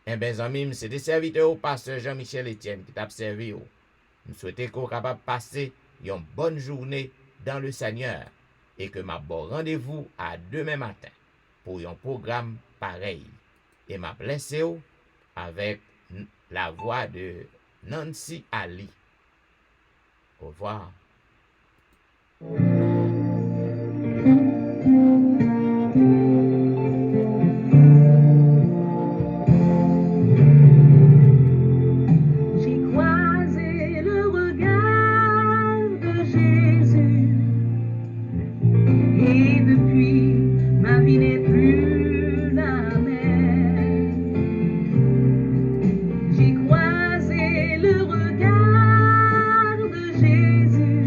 [SPEAKER 4] Eh bien, amis, c'est des serviteurs au pasteur Jean-Michel Etienne qui t'a servi. Nous souhaitons que vous capable de passer une bonne journée dans le Seigneur et que m'a bon rendez-vous à demain matin pour un programme pareil. Et m'a blessé avec la voix de Nancy Ali. Au revoir.
[SPEAKER 2] J'ai croisé le regard de Jésus.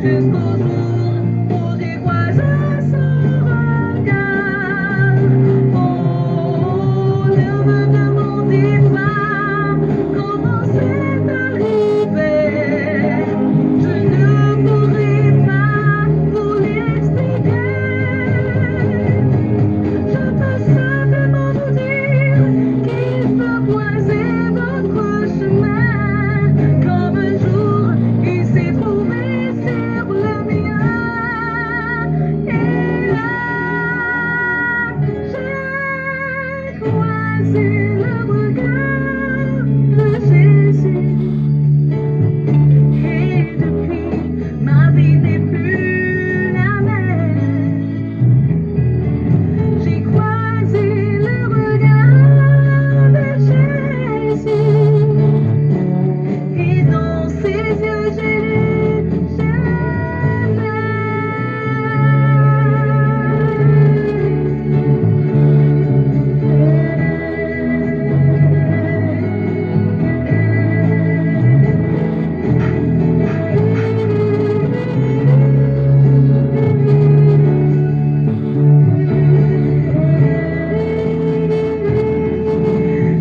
[SPEAKER 2] jusqu'au jour où j'ai croisé son regard. Oh, ne me demandez pas comment c'est arrivé. Je ne pourrai pas vous l'expliquer. Je peux simplement vous dire qu'il peut croiser votre chemin, comme un jour il s'est trouvé sur le mien. Et là, j'ai croisé le regard de Jésus. Et depuis, ma vie n'est plus la même. J'ai croisé le regard de Jésus. Et dans ses yeux, j'ai lu,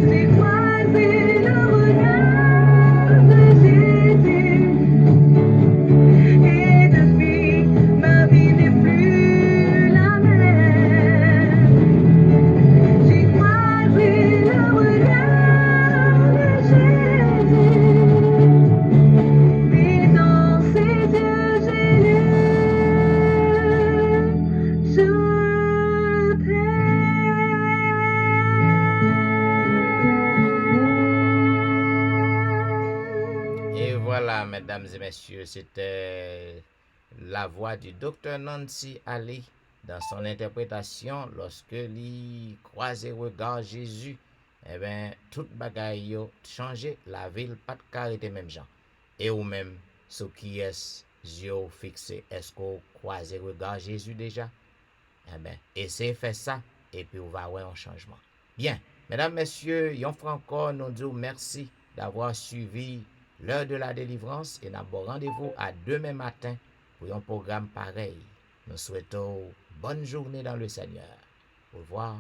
[SPEAKER 2] j'ai croisé le regard de Jésus. Et depuis, ma vie n'est plus la même. J'ai croisé le regard de Jésus. Et dans ses yeux, j'ai lu, je t'aime.
[SPEAKER 4] Et voilà, mesdames et messieurs, c'était la voix du docteur Nancy Ali dans son interprétation lorsque lui croisé regard Jésus. Eh bien, toute bagaille yo changé, la ville pas de carité même gens. Et ou même, ce qui est yeux fixé, est-ce qu'on croisé regard Jésus déjà? Eh bien, essayez de faire ça et puis on va avoir un changement. Bien, mesdames, messieurs, yon encore nous dit merci d'avoir suivi l'heure de la délivrance et nous avons rendez-vous à demain matin pour un programme pareil. Nous souhaitons bonne journée dans le Seigneur. Au revoir.